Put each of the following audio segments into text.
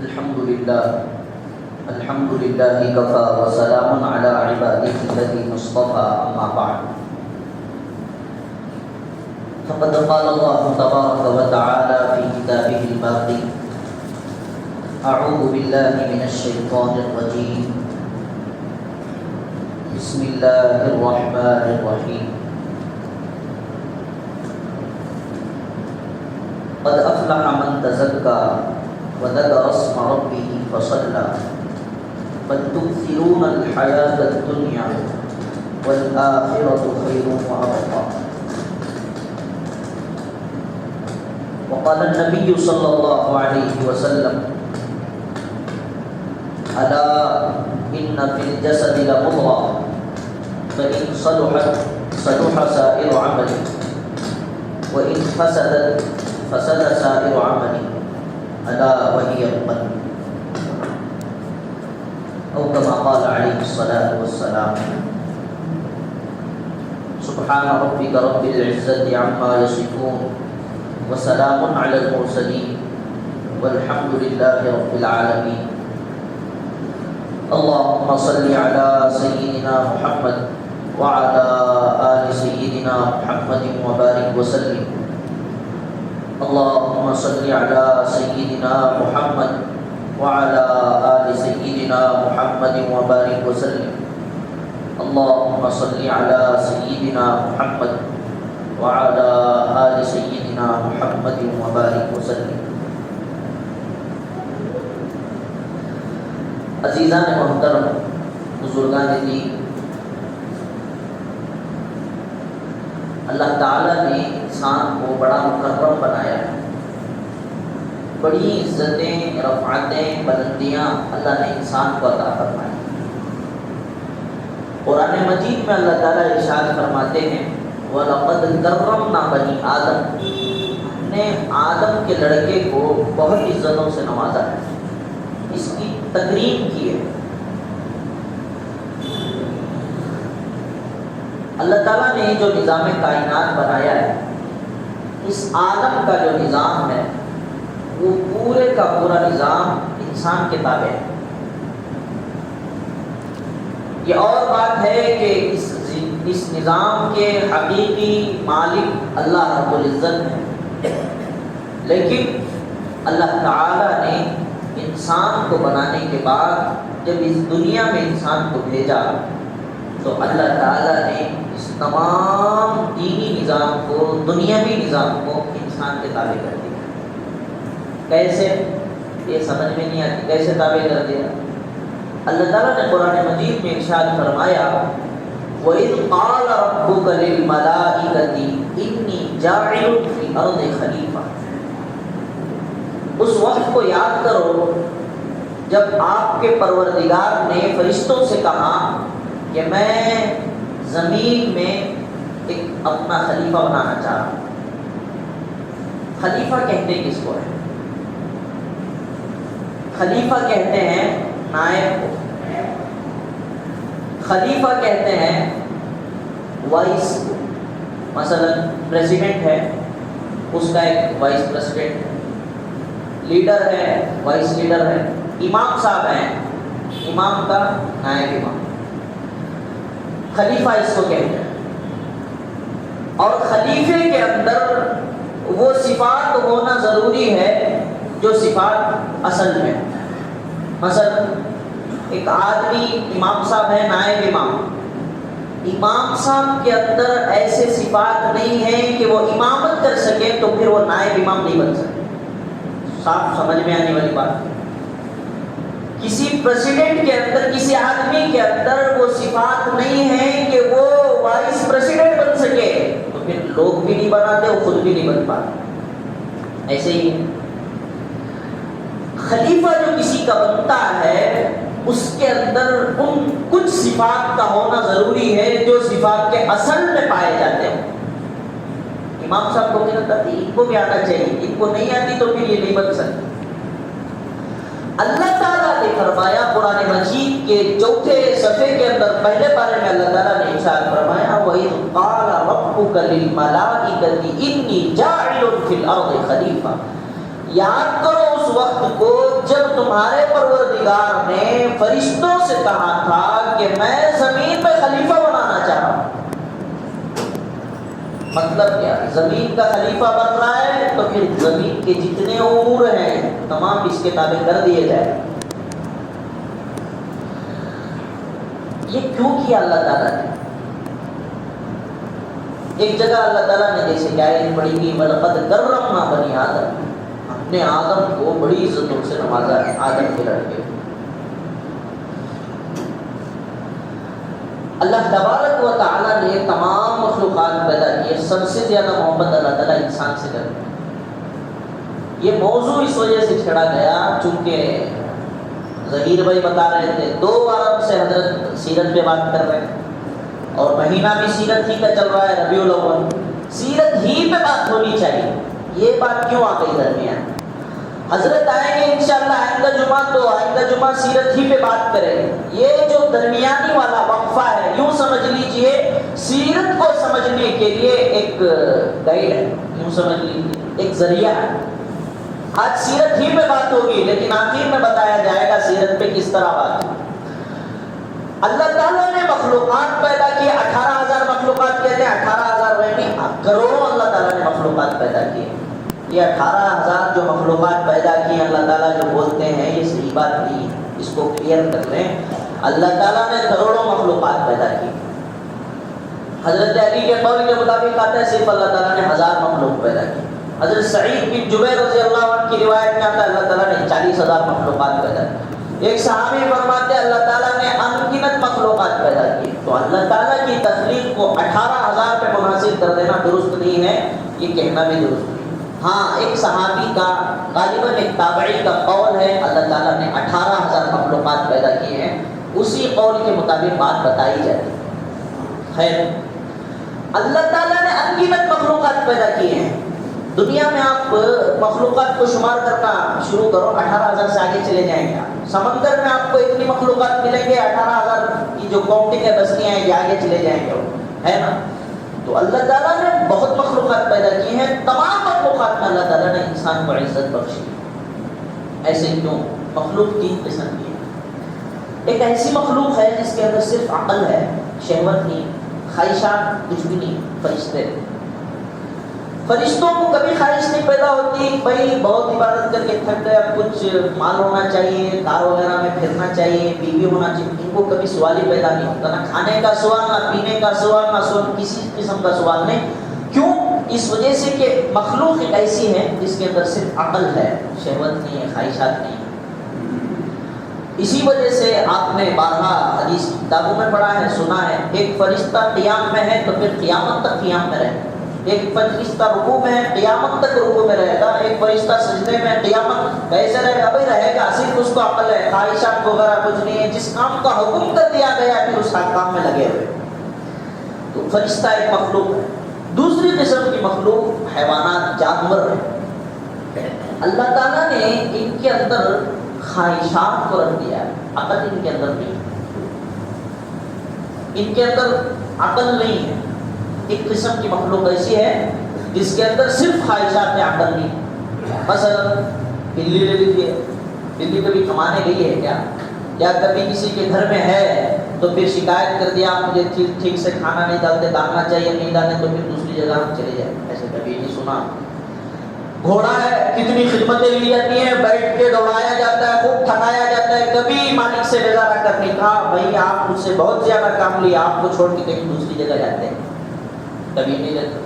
الحمد لله كفى وسلام على عباده الذين اصطفى أما بعد فقد قال الله تبارك وتعالى في كتابه الباقي أعوذ بالله من الشيطان الرجيم بسم الله الرحمن الرحيم قد أفلح من تزكى وذكر اسم ربه فصلى بل تؤثرون الحياة الدنيا والآخرة خير وأبقى وقال النبي صلى الله عليه وسلم ألا إن في الجسد لمضغة فإن صلحت صلح سائر عمله وإن فسدت فسد سائر عمله ألا وهي القلب أو كما قال عليه الصلاة والسلام سبحان ربك رب العزة عما يصفون وسلام على المرسلين والحمد لله رب العالمين اللهم صل على سيدنا محمد وعلى آل سيدنا محمد وبارك وسلم اللهم صل على سيدنا محمد وعلى آل سيدنا محمد وبارك وسلم اللهم صل على سيدنا محمد وعلى آل سيدنا محمد وبارك وسلم. عزیزان محترم، بزرگان دین، اللہ تعالیٰ نے انسان کو بڑا مکرم بنایا ہے. بڑی عزتیں، رفعتیں، بلندیاں اللہ نے انسان کو عطا فرمائی. قرآن مجید میں اللہ تعالیٰ ارشاد فرماتے ہیں وَلَقَدْ كَرَّمْنَا بَنِي آدم، ہم نے آدم کے لڑکے کو بہت عزتوں سے نوازا ہے، اس کی تکریم کی ہے. اللہ تعالیٰ نے جو نظام کائنات بنایا ہے، اس عالم کا جو نظام ہے وہ پورے کا پورا نظام انسان کے تابع ہے. یہ اور بات ہے کہ اس نظام کے حقیقی مالک اللہ رب العزت ہے، لیکن اللہ تعالیٰ نے انسان کو بنانے کے بعد جب اس دنیا میں انسان کو بھیجا تو اللہ تعالیٰ نے اس تمام دینی نظام کو، دنیاوی نظام کو انسان کے تابع کر دیا. کیسے؟ یہ سمجھ میں نہیں آتی کیسے تابع کر دیا. اللہ تعالیٰ نے قرآن مجید میں ارشاد فرمایا وَإِذْ قَالَ رَبُّكَ لِلْمَلَائِكَةِ إِنِّي جَاعِلٌ فِي الْأَرْضِ خَلِيفَةً. اس وقت کو یاد کرو جب آپ کے پروردگار نے فرشتوں سے کہا کہ میں زمین میں ایک اپنا خلیفہ بنانا چاہ رہا ہوں. خلیفہ کہتے ہیں کس کو ہے؟ خلیفہ کہتے ہیں نائب کو. خلیفہ کہتے ہیں وائس کو. مثلا پریزیڈنٹ ہے، اس کا ایک وائس پریزیڈنٹ ہے. لیڈر ہے، وائس لیڈر ہے. امام صاحب ہیں، امام کا نائب امام. خلیفہ اس کو کہتے ہیں. اور خلیفے کے اندر وہ صفات ہونا ضروری ہے جو صفات اصل میں. مثلا ایک آدمی امام صاحب ہے، نائب امام. امام صاحب کے اندر ایسے صفات نہیں ہیں کہ وہ امامت کر سکے تو پھر وہ نائب امام نہیں بن سکے. صاف سمجھ میں آنے والی بات. کسی پریزیڈنٹ کے اندر، کسی آدمی کے اندر وہ صفات نہیں ہیں کہ وہ وائس پریزیڈنٹ بن سکے تو پھر لوگ بھی نہیں بناتے، وہ خود بھی نہیں بن پاتے. ایسے ہی خلیفہ جو کسی کا بنتا ہے اس کے اندر ان کچھ صفات کا ہونا ضروری ہے جو صفات کے اصل میں پائے جاتے ہیں. امام صاحب کو کیا آتا ہے؟ ان کو بھی آنا چاہیے. ان کو نہیں آتی تو پھر یہ نہیں بن سکتی. اللہ تعالیٰ نے فرمایا قرآن مجید کے 4 صفحے کے اندر پہلے پارے میں اللہ تعالیٰ نے ارشاد فرمایا وَإِذْ قَالَ رَبُّكَ لِلْمَلَائِكَةِ إِنِّي جَاعِلٌ فِي الْأَرْضِ خَلِيفَةً. یاد کرو اس وقت کو جب تمہارے پروردگار نے فرشتوں سے کہا تھا کہ میں زمین پہ خلیفہ بنانا چاہ رہا ہوں. مطلب کیا؟ زمین کا خلیفہ بن رہا ہے تو پھر زمین کے جتنے امور ہیں تمام اس کے تابع کر دیے جائیں. یہ کیوں کیا اللہ تعالیٰ نے؟ ایک جگہ اللہ تعالیٰ نے جیسے کہ آیت پڑھی گئی وَلَقَدْ كَرَّمْنَا بَنِي آدم، ہم نے آدم کو بڑی عزتوں سے نوازا ہے. آدم کے لڑکے اللہ تبارک و تعالیٰ نے تمام مخلوقات پیدا کیے، سب سے زیادہ محبت اللہ تعالیٰ انسان سے کرتے ہیں. یہ موضوع اس وجہ سے چھڑا گیا چونکہ ظہیر بھائی بتا رہے تھے 2 عرب سے حضرت سیرت پہ بات کر رہے ہیں اور مہینہ بھی سیرت ہی کا چل رہا ہے ربیع الاول. سیرت ہی پہ بات ہونی چاہیے. یہ بات کیوں آ گئی درمیان؟ حضرت آئیں گے انشاءاللہ آئندہ جمعہ، تو آئندہ جمعہ سیرت ہی پہ بات کریں. یہ جو درمیانی والا وقفہ ہے یوں سمجھ لیجئے سیرت کو سمجھنے کے لیے ایک گائیڈ ہے، یوں سمجھ لیجئے ایک ذریعہ ہے. آج سیرت ہی پہ بات ہوگی لیکن آخر میں بتایا جائے گا سیرت پہ کس طرح بات ہوگی. اللہ تعالیٰ نے مخلوقات پیدا کی، 18,000 مخلوقات کہتے ہیں، 18,000 نہیں کروڑوں اللہ تعالیٰ نے مخلوقات پیدا کیے. یہ 18,000 جو مخلوقات پیدا کی اللہ تعالیٰ جو بولتے ہیں یہ صحیح بات نہیں ہے، اس کو کلیئر کر لیں. اللہ تعالیٰ نے کروڑوں مخلوقات پیدا کی. حضرت علی کے قول کے مطابق آتا ہے صرف اللہ تعالیٰ نے 1000 مخلوق پیدا کی. حضرت سعید بن جبیر رضی اللہ عنہ کی روایت میں آتا ہے اللہ تعالیٰ نے 40,000 مخلوقات پیدا کی. ایک صحابی فرماتے ہیں اللہ تعالیٰ نے انگنت مخلوقات پیدا کی. تو اللہ تعالیٰ کی تخلیق کو 18,000 پہ منحصر کر دینا درست نہیں ہے، یہ کہنا بھی درست نہیں. ہاں ایک صحابی کا غالباً ایک تابعی کا قول ہے اللہ تعالیٰ نے 18,000 مخلوقات پیدا کیے ہیں، اسی قول کے مطابق بات بتائی جاتی ہے. خیر، اللہ تعالیٰ نے انگنت مخلوقات پیدا کیے ہیں. دنیا میں آپ مخلوقات کو شمار کرنا شروع کرو 18,000 سے آگے چلے جائیں گے. سمندر میں آپ کو اتنی مخلوقات ملیں گے 18,000 کی جو کاؤنٹنگ ہے بستیاں ہیں یہ آگے چلے جائیں گے، ہے نا. تو اللہ تعالیٰ نے بہت مخلوقات پیدا کی ہیں. تمام مخلوقات میں اللہ تعالیٰ نے انسان کو عزت بخشی. ایسے کیوں؟ مخلوق 3 قسم کی ہے. ایک ایسی مخلوق ہے جس کے اندر صرف عقل ہے، شہوت نہیں، خواہشات کچھ بھی نہیں. فرشتے، فرشتوں کو کبھی خواہش نہیں پیدا ہوتی بھائی بہت عبادت کر کے تھک گئے اب کچھ مال ہونا چاہیے، کار وغیرہ میں پھرنا چاہیے، بیوی ہونا چاہیے. ان کو کبھی سوال ہی پیدا نہیں ہوتا، نہ کھانے کا سوال، نہ پینے کا سوال، نہ کسی قسم کا سوال نہیں. کیوں؟ اس وجہ سے کہ مخلوق ایک ایسی ہے جس کے اندر صرف عقل ہے، شہوت نہیں ہے، خواہشات نہیں ہے. اسی وجہ سے آپ نے بارہا حدیث کتابوں میں پڑھا ہے، سنا ہے. ایک فرشتہ قیام میں ہے تو پھر قیامت تک قیام میں رہے. ایک فرشتہ رکوع میں ہے قیامت تک رکوع میں رہے گا. ایک فرشتہ سجدے میں قیامت کیسے رہے گا؟ بھائی رہے گا، صرف اس کو عقل ہے، خواہشات وغیرہ کچھ نہیں ہے. جس کام کا حکم کر دیا گیا پھر اس کام میں لگے ہوئے. تو فرشتہ ایک مخلوق ہے. دوسری قسم کی مخلوق حیوانات، جانور ہے. اللہ تعالیٰ نے ان کے اندر خواہشات کو رکھ دیا ہے، عقل ان کے اندر نہیں. ان کے اندر عقل نہیں ہے. ایک قسم کی مخلوق ایسی ہے جس کے اندر صرف خواہشات میں عقل نہیں. مثلا بلی لے لیجیے، بلی کبھی کمانے گئی ہے کیا؟ یا کبھی کسی کے گھر میں ہے تو پھر شکایت کر دیا مجھے ٹھیک سے کھانا نہیں ڈالتے، ڈالنا چاہیے نہیں ڈالتے تو پھر دوسری جگہ ہم چلے جائیں، ایسے کبھی نہیں سنا. گھوڑا ہے، کتنی خدمتیں لی جاتی ہیں، بیٹھ کے دوڑایا جاتا ہے، خوب تھکایا جاتا ہے، کبھی مالک سے گزارا کرنے کا بھائی آپ مجھ سے بہت زیادہ کام لیا، آپ کو چھوڑ کے کہیں دوسری جگہ جاتے ہیں، کبھی نہیں لیتے.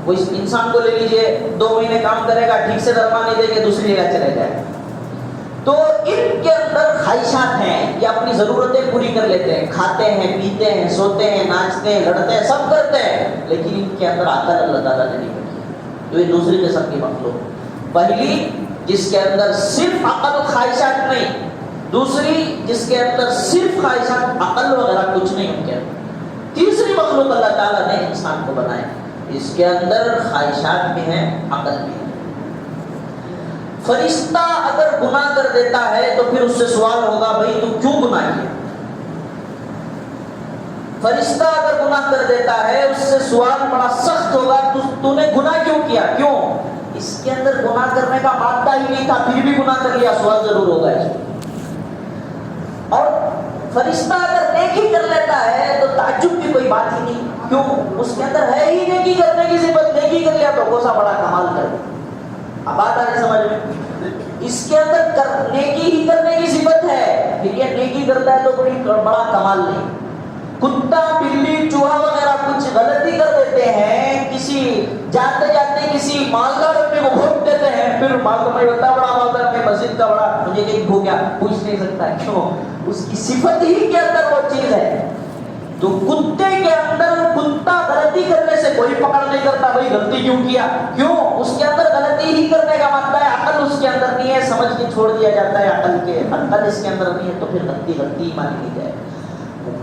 وہ اس انسان کو لے لیجئے 2 مہینے کام کرے گا، ٹھیک سے درما نہیں دے گے، دوسری جگہ چلے جائے. تو ان کے اندر خواہشات ہیں، یہ اپنی ضرورتیں پوری کر لیتے ہیں، کھاتے ہیں، پیتے ہیں، سوتے ہیں، ناچتے ہیں، لڑتے ہیں، سب کرتے ہیں، لیکن ان کے اندر عقل اللہ تعالیٰ نے نہیں رکھی. تو یہ دوسری قسم کی مخلوق. پہلی جس کے اندر صرف عقل خواہشات نہیں، دوسری جس کے اندر صرف خواہشات عقل وغیرہ کچھ نہیں ان کے اندر. تیسری مخلوق اللہ تعالیٰ نے انسان کو بنایا، اس کے اندر خواہشات بھی ہیں، عقل بھی ہے. فرشتہ اگر گناہ کر دیتا ہے تو پھر اس سے سوال ہوگا بھائی تو کیوں گناہ کیا؟ فرشتہ اگر گناہ کر دیتا ہے اس سے سوال بڑا سخت ہوگا تو نے گناہ کیوں کیا؟ کیوں؟ اس کے اندر گناہ کرنے کا مادہ ہی نہیں تھا، پھر بھی گناہ کر لیا، سوال ضرور ہوگا اس کو۔ اور فرشتہ اگر نیکی کر لیتا ہے تو تعجب کی کوئی بات ہی نہیں، کیوں؟ اس کے اندر ہے ہی نیکی کرنے کی صفت، نیکی کر لیا تو کون سا بڑا کمال کر دیا۔ اب بات آ رہی سمجھ میں؟ اس کے اندر نیکی ہی کرنے کی صفت ہے، پھر یہ نیکی کرتا ہے تو بڑا کمال نہیں۔ کتا، بلی، چوہا وغیرہ کچھ غلطی کر دیتے ہیں، کسی جاتے جاتے کسی مالدار آدمی کو بھوک دیتے ہیں، پھر معلوم نہیں ہوتا بڑا مالدار میں مسجد کا بڑا مجھے کہیں بھو گیا، پوچھ نہیں سکتا ہے، کیوں؟ اس کی صفت ہی کے اندر وہ چیز ہے۔ تو کتے کے اندر کتا غلطی کرنے سے کوئی پکڑ نہیں کرتا، بھائی غلطی کیوں کیا، کیوں؟ اس کے اندر غلطی ہی کرنے کا مانتا ہے، عقل اس کے اندر نہیں ہے، سمجھ کے چھوڑ دیا جاتا ہے، عقل اس کے اندر نہیں ہے، تو پھر غلطی غلطی ہی مانی لی جائے۔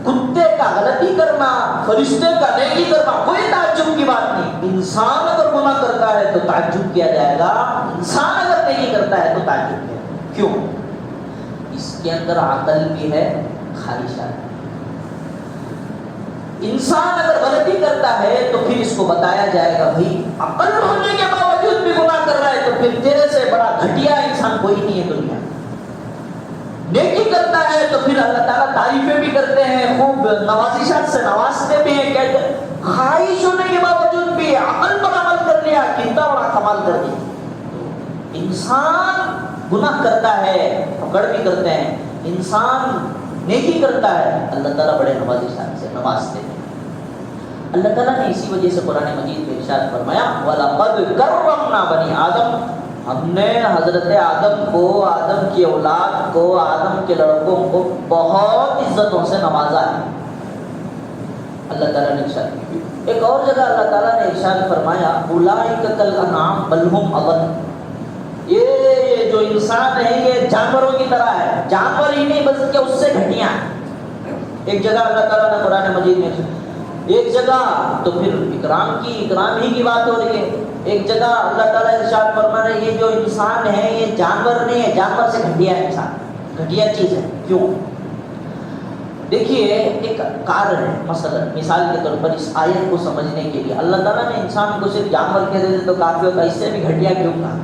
کتے کا غلطی کرنا، فرشتے کا نیکی کرنا کوئی تعجب کی بات نہیں۔ انسان اگر گناہ کرتا ہے تو تعجب کیا جائے گا، انسان اگر نیکی کرتا ہے تو تعجب کیا جائے گا، کیوں؟ اس کے اندر عقل بھی ہے، خواہشات۔ انسان اگر غلطی کرتا ہے تو پھر اس کو بتایا جائے گا، بھائی عقل ہونے کے باوجود بھی گناہ کر رہا ہے تو پھر تیرے سے بڑا گھٹیا انسان کوئی نہیں ہے دنیا میں۔ نیکی کرتا ہے تو پھر اللہ تعالیٰ تعریفیں بھی کرتے ہیں، خوب نوازشات سے نوازتے بھی ہیں، کہتے ہیں خواہش ہونے کے باوجود بھی عقل پر عمل کر لیا، کتنا بڑا کمال کر دیا۔ انسان گناہ کرتا ہے، پکڑ بھی کرتے ہیں، انسان نیکی کرتا ہے، اللہ تعالیٰ بڑے نوازشات سے نوازتے ہیں۔ اللہ تعالیٰ نے اسی وجہ سے قرآن مجید میں ارشاد فرمایا وَلَقَدْ كَرَّمْنَا بَنِي آدم، ہم نے حضرت آدم کو، آدم کی اولاد کو، آدم کے لڑکوں کو بہت عزتوں سے نوازا ہے۔ اللہ تعالیٰ نے ارشاد کیا۔ ایک اور جگہ اللہ تعالیٰ نے ارشاد فرمایا أُولَٰئِكَ كَالْأَنْعَامِ بَلْ هُمْ أَضَلُّ، یہ جو انسان ہے یہ جانوروں کی طرح ہے، جانور ہی نہیں بلکہ اس سے گھٹیاں ہیں۔ ایک جگہ اللہ تعالیٰ نے قرآن مجید میں، ایک جگہ تو پھر اکرام ہی کی بات ہو رہی ہے، ایک جگہ اللہ تعالیٰ ارشاد فرما رہے ہیں یہ جو انسان ہے یہ جانور نہیں ہے، جانور سے گھٹیا ہے، انسان گھٹیا چیز ہے۔ کیوں؟ دیکھیے ایک کار ہے، مثلا مثال کے طور پر اس آیت کو سمجھنے کے لیے اللہ تعالیٰ نے انسان کو صرف جانور کہہ دیتے تو کافی ہوتا، اس سے بھی گھٹیا کیوں کہا؟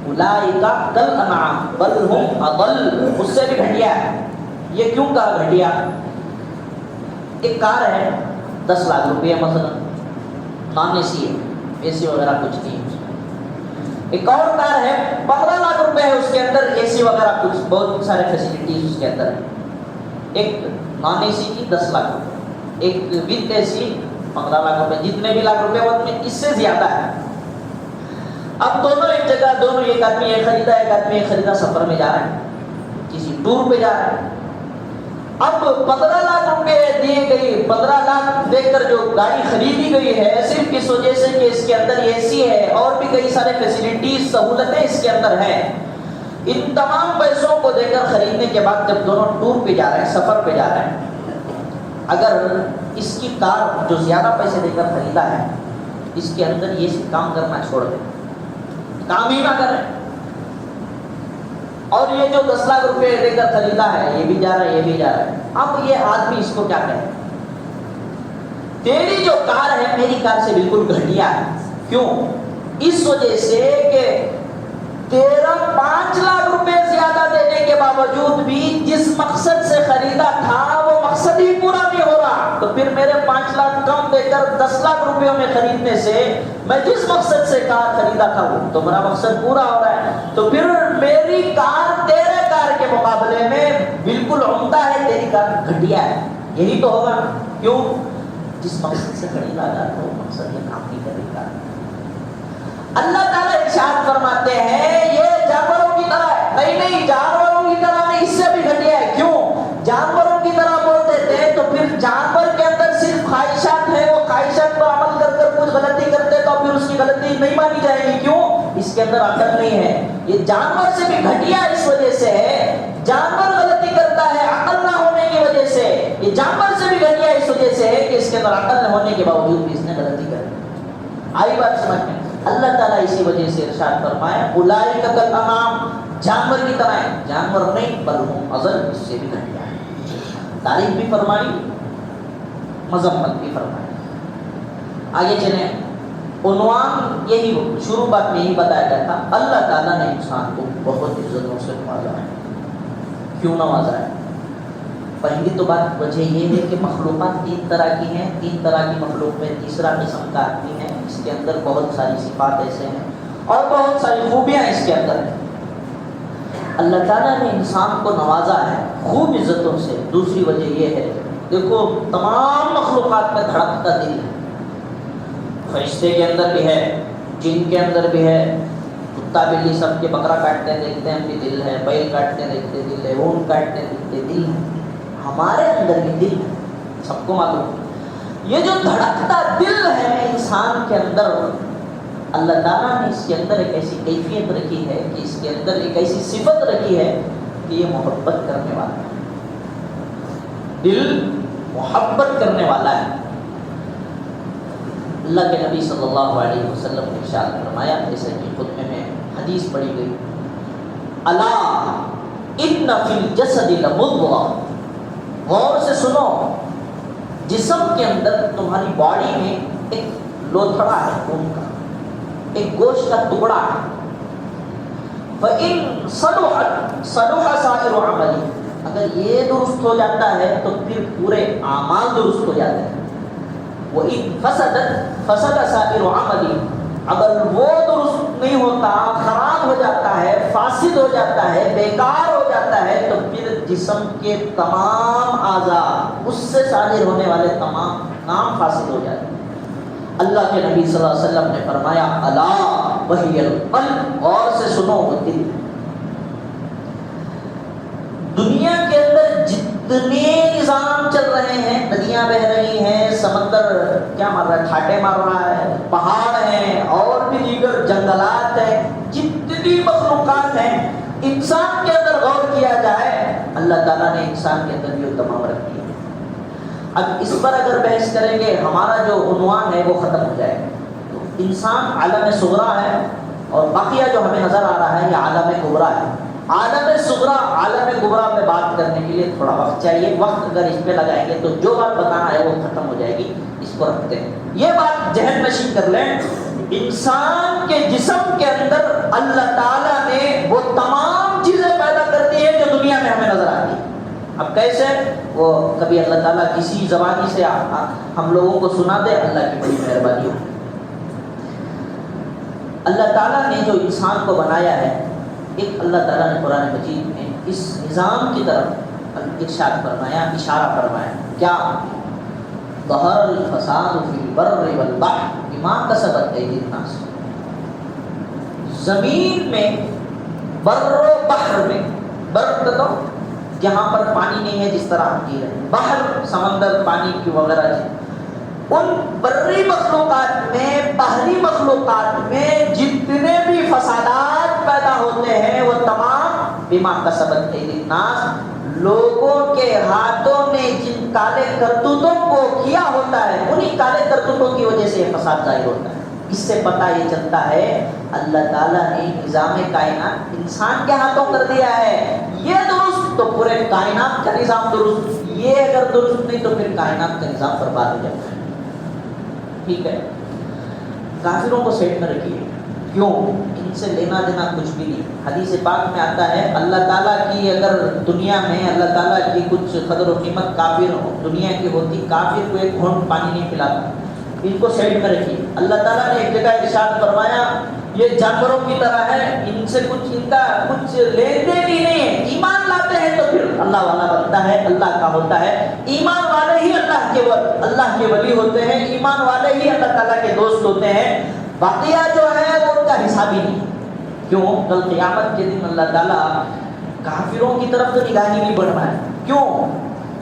اولئک کالانعام بل ہم اضل، اس سے بھی گھٹیا ہے۔ یہ کیوں کہا گھٹیا؟ ایک کار ہے 10 لاکھ روپیہ مثلا، نان اے سی ہے، اے سی وغیرہ کچھ نہیں ہے۔ ایک اور کار ہے 15 لاکھ روپے ہے، اس کے اندر اے سی وغیرہ کچھ بہت سارے فیسلٹیز اس کے اندر ہے۔ ایک نان اے سی کی 10 لاکھ روپے، ایک وتھ اے سی 15 لاکھ روپے، جتنے بھی لاکھ روپے وہ اس سے زیادہ ہے۔ اب دونوں ایک جگہ، دونوں ایک آدمی یہ خریدا، ایک آدمی یہ خریدا، سفر میں جا رہا ہے، کسی ٹور پہ جا رہا ہے۔ اب 15 لاکھ روپے دیے گئی، 15 لاکھ دے کر جو گاڑی خریدی گئی ہے صرف اس وجہ سے کہ اس کے اندر اے سی ہے اور بھی کئی سارے فیسلٹیز سہولتیں اس کے اندر ہیں، ان تمام پیسوں کو دے کر خریدنے کے بعد جب دونوں ٹور پہ جا رہے ہیں، سفر پہ جا رہے ہیں، اگر اس کی کار جو زیادہ پیسے دے کر خریدا ہے اس کے اندر یہ کام کرنا چھوڑ دے، کام ہی نہ کرے، اور یہ جو 10 لاکھ روپے دے کر خریدا ہے یہ بھی جا رہا ہے، یہ بھی جا رہا ہے، اب یہ آدمی اس کو کیا کہے؟ تیری جو کار ہے میری کار سے بالکل گھٹیا ہے۔ کیوں؟ اس وجہ سے کہ تیرا 5 لاکھ روپے زیادہ دینے کے باوجود بھی جس مقصد سے خریدا تھا وہ مقصد ہی پورا نہیں ہو رہا، تو پھر میرے 5 لاکھ کم دے کر 10 لاکھ روپیوں میں خریدنے سے میں جس مقصد سے کار خریدا تھا وہ تو میرا مقصد پورا ہو رہا ہے، تو پھر میری کار تیرے کار کے مقابلے میں بالکل عمدہ ہے، تیری کار گھٹیا ہے، یہی تو ہوگا۔ کیوں؟ جس مقصد سے خریدا تھا وہ مقصد یہ کام نہیں کرے گا۔ اللہ تعالیٰ ارشاد فرماتے ہیں یہ جانوروں کی طرح ہے، نہیں جانوروں کی طرح نہیں، اس سے بھی گھٹیا ہے۔ کیوں؟ جانوروں کی طرح بول دیتے ہیں تو پھر جانور کے اندر صرف خواہشات ہے، وہ خواہشات پر عمل کر کر کچھ غلطی کرتے تو پھر اس کی غلطی نہیں مانی جائے گی۔ کیوں؟ اس کے اندر عقل نہیں ہے، یہ جانور سے بھی گھٹیا اس وجہ سے ہے، جانور غلطی کرتا ہے عقل نہ ہونے کی وجہ سے، یہ جانور سے بھی گھٹیا اس وجہ سے ہے کہ اس کے اندر عقل نہ ہونے کے باوجود بھی اس نے غلطی کر دی۔ آئی بات سمجھ میں؟ اللہ تعالیٰ اسی وجہ سے ارشاد فرمایا اولئک کالانعام، جانور کی طرح ہے، جانور نہیں بل ہم اضل، اس سے بھی گھٹیا ہے۔ تعریف بھی فرمائی، مذمت بھی فرمائی۔ آگے چلیں، عنوان یہی شروع بات میں یہی بتایا گیا تھا، اللہ تعالیٰ نے انسان کو بہت عزتوں سے نوازا ہے۔ کیوں نوازا ہے؟ پہلی تو بات وجہ یہ ہے کہ مخلوقات تین طرح کی ہیں، تین طرح کی مخلوق میں تیسرا قسم کا آدمی ہے، اس کے اندر بہت ساری صفات ایسے ہیں اور بہت ساری خوبیاں اس کے اندر ہیں۔ اللہ تعالیٰ نے انسان کو نوازا ہے خوب عزتوں سے۔ دوسری وجہ یہ ہے، دیکھو تمام مخلوقات میں دھڑکتا دل ہے، فرشتے کے اندر بھی ہے، جن کے اندر بھی ہے، کتا بلی سب کے بکرا کاٹتے ہیں دیکھتے ہیں بھی دل ہے، بیل کاٹتے ہیں دیکھتے دل ہے، اونٹ کاٹتے ہیں دیکھتے دل ہے، ہمارے اندر بھی دل ہے، سب کو معلوم۔ یہ جو دھڑکتا دل ہے انسان کے اندر، اللہ تعالیٰ نے اس کے اندر ایک ایسی کیفیت رکھی ہے کہ اس کے اندر ایک ایسی صفت رکھی ہے کہ یہ محبت کرنے والا ہے، دل محبت کرنے والا ہے۔ اللہ کے نبی صلی اللہ علیہ وسلم نے ارشاد فرمایا، جیسے کہ خطبے میں حدیث پڑھی گئی، الا ان فی الجسد لمضغہ، غور سے سنو، جسم کے اندر تمہاری باڈی میں ایک لوتھڑا ہے، خون کا ایک گوشت کا ٹکڑا ہے، فَإِن صَلُحَتْ صَلُحَ سَائِرُ عَمَلِهِ، اگر یہ درست ہو جاتا ہے تو پھر پورے اعمال درست ہو جاتے ہیں، وَإِن فَسَدَتْ فَسَدَ سَائِرُ عَمَلِهِ، اگر وہ درست نہیں ہوتا، خراب ہو جاتا ہے، فاسد ہو جاتا ہے، بیکار ہو جاتا ہے، تو پھر جسم کے تمام اعضاء، اس سے صادر ہونے والے تمام کام فاسد ہو جاتے ہیں۔ اللہ کے نبی صلی اللہ علیہ وسلم نے فرمایا، الا وہی القلب، غور سے سنو، وہ دل۔ دنیا کے اندر جتنے نظام چل رہے ہیں، ندیاں بہ رہی ہیں، سمندر کیا مار رہا ہے، ٹھاٹے مار رہا ہے، پہاڑ ہیں اور بھی دیگر جنگلات ہیں، جتنی مخلوقات ہیں، انسان کے اندر غور کیا جائے، اللہ تعالیٰ نے انسان کے اندر بھی وہ تمام رکھی ہے۔ اب اس پر اگر بحث کریں گے، ہمارا جو عنوان ہے وہ ختم ہو جائے گا۔ تو انسان عالم صغریٰ ہے اور باقیہ جو ہمیں نظر آ رہا ہے یہ عالم کبریٰ ہے۔ عالم صغریٰ عالم کبریٰ میں بات کرنے کے لیے تھوڑا وقت چاہیے، وقت اگر اس پہ لگائیں گے تو جو بات بتانا ہے وہ ختم ہو جائے گی، اس کو رکھتے ہیں۔ یہ بات ذہن نشین کر لیں، انسان کے جسم کے اندر اللہ تعالیٰ نے وہ تمام چیزیں پیدا کر دی ہیں جو دنیا میں ہمیں نظر آتی ہیں۔ اب کیسے؟ وہ کبھی اللہ تعالیٰ کسی زبانی سے ہم لوگوں کو سنا دے، اللہ کی بڑی مہربانی ہو۔ اللہ تعالیٰ نے جو انسان کو بنایا ہے، ایک اللہ تعالیٰ نے قرآن مجید میں اس نظام کی طرف ارشاد فرمایا، اشارہ فرمایا، کیا؟ ظہر الفساد فی البر والبحر بما کسبت ایدی الناس، زمین میں، بر و بحر میں، بر تو جہاں پر پانی نہیں ہے جس طرح ہم جی رہے ہیں، بحر سمندر پانی کی وغیرہ ان بری مخلوقات میں، بحری مخلوقات میں جتنے بھی فسادات پیدا ہوتے ہیں وہ تمام بما کسبت ایدی الناس، لوگوں کے ہاتھوں نے جن کالے کرتوتوں کو کیا ہوتا ہے، انہی کالے کرتوتوں کی وجہ سے یہ فساد ظاہر ہوتا ہے۔ اس سے پتہ یہ چلتا ہے اللہ تعالیٰ نے نظام کائنات انسان کے ہاتھوں کر دیا ہے، یہ درست تو پورے کائنات کا نظام درست، یہ اگر درست نہیں تو پھر کائنات کا نظام برباد ہو جاتا ہے۔ ٹھیک ہے، کافروں کو سیٹ میں رکھیے، کیوں؟ ان سے لینا دینا کچھ بھی نہیں۔ حدیث پاک میں آتا ہے اللہ تعالیٰ کی اگر دنیا میں اللہ تعالیٰ کی کچھ قدر و قیمت کافر دنیا کی ہوتی، کافر کو ایک گھونٹ پانی نہیں پلاتا۔ ان کو سیٹ میں رکھیے۔ اللہ تعالیٰ نے ایک جگہ ارشاد فرمایا یہ جانوروں کی طرح ہے، ان سے ان کا کچھ لین دین ہی نہیں ہے، ایمان لاتے ہیں تو پھر اللہ والا بنتا ہے، اللہ کا ہوتا ہے۔ ایمان والے ہی اللہ کے ولی ہوتے ہیں، ایمان والے ہی اللہ تعالیٰ کے دوست ہوتے ہیں، باقیہ جو ہے وہ ان کا حساب ہی نہیں۔ کیوں؟ کل قیامت کے دن اللہ تعالیٰ کافروں کی طرف تو نگاہ ہی نہیں بڑھ رہا ہے۔ کیوں؟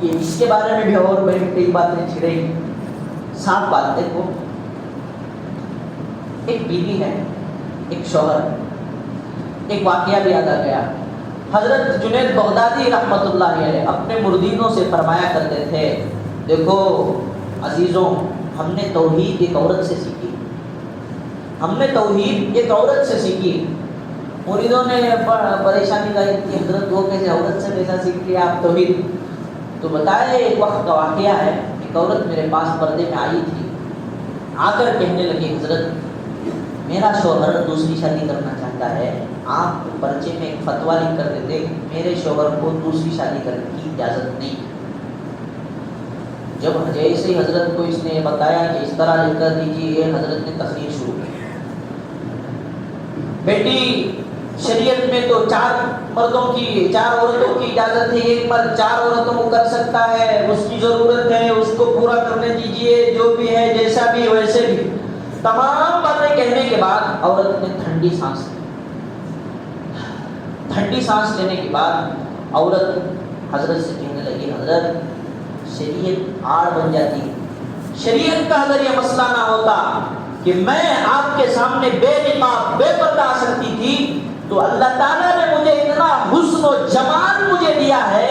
کہ اس کے بارے میں بھی اور بڑی کئی باتیں چھڑے گی۔ صاف بات دیکھو، ایک بیوی ہے، ایک شوہر، ایک واقعہ بھی یاد آ گیا۔ حضرت جنید بغدادی رحمۃ اللہ علیہ اپنے مردینوں سے فرمایا کرتے تھے، دیکھو عزیزوں، ہم نے توحید ایک عورت سے سیکھی، ہم نے توحید ایک عورت سے سیکھی۔ مریدوں نے پریشانی ظاہر کی، حضرت وہ کیسے عورت سے کیسا سیکھ لیا آپ توحید؟ تو بتائے ایک وقت کا واقعہ ہے، ایک عورت میرے پاس پردے میں آئی تھی، آ کر کہنے لگی حضرت میرا شوہر دوسری شادی کرنا چاہتا ہے، آپ پرچے میں ایک فتویٰ لکھ کر دیتے کہ میرے شوہر کو دوسری شادی کرنے کی اجازت نہیں۔ جب جیسے ہی حضرت کو اس نے بتایا کہ اس طرح لکھ کر دیجیے، حضرت نے تقریر شروع کی، بیٹی شریعت میں تو 4 عورتوں کی اجازت ہے، ایک مرد 4 عورتوں کو کر سکتا ہے، اس کی ضرورت ہے، اس کو پورا کرنے دیجیے، جو بھی ہے جیسا بھی ویسے بھی۔ تمام باتیں کہنے کے بعد عورت نے ٹھنڈی سانس لینے کے بعد عورت حضرت سے کہنے لگی، حضرت شریعت آڑ بن جاتی، شریعت کا اگر یہ مسئلہ نہ ہوتا کہ میں آپ کے سامنے بے نقاب بے پردہ آ سکتی تھی، تو اللہ تعالیٰ نے مجھے اتنا حسن و جمال مجھے دیا ہے،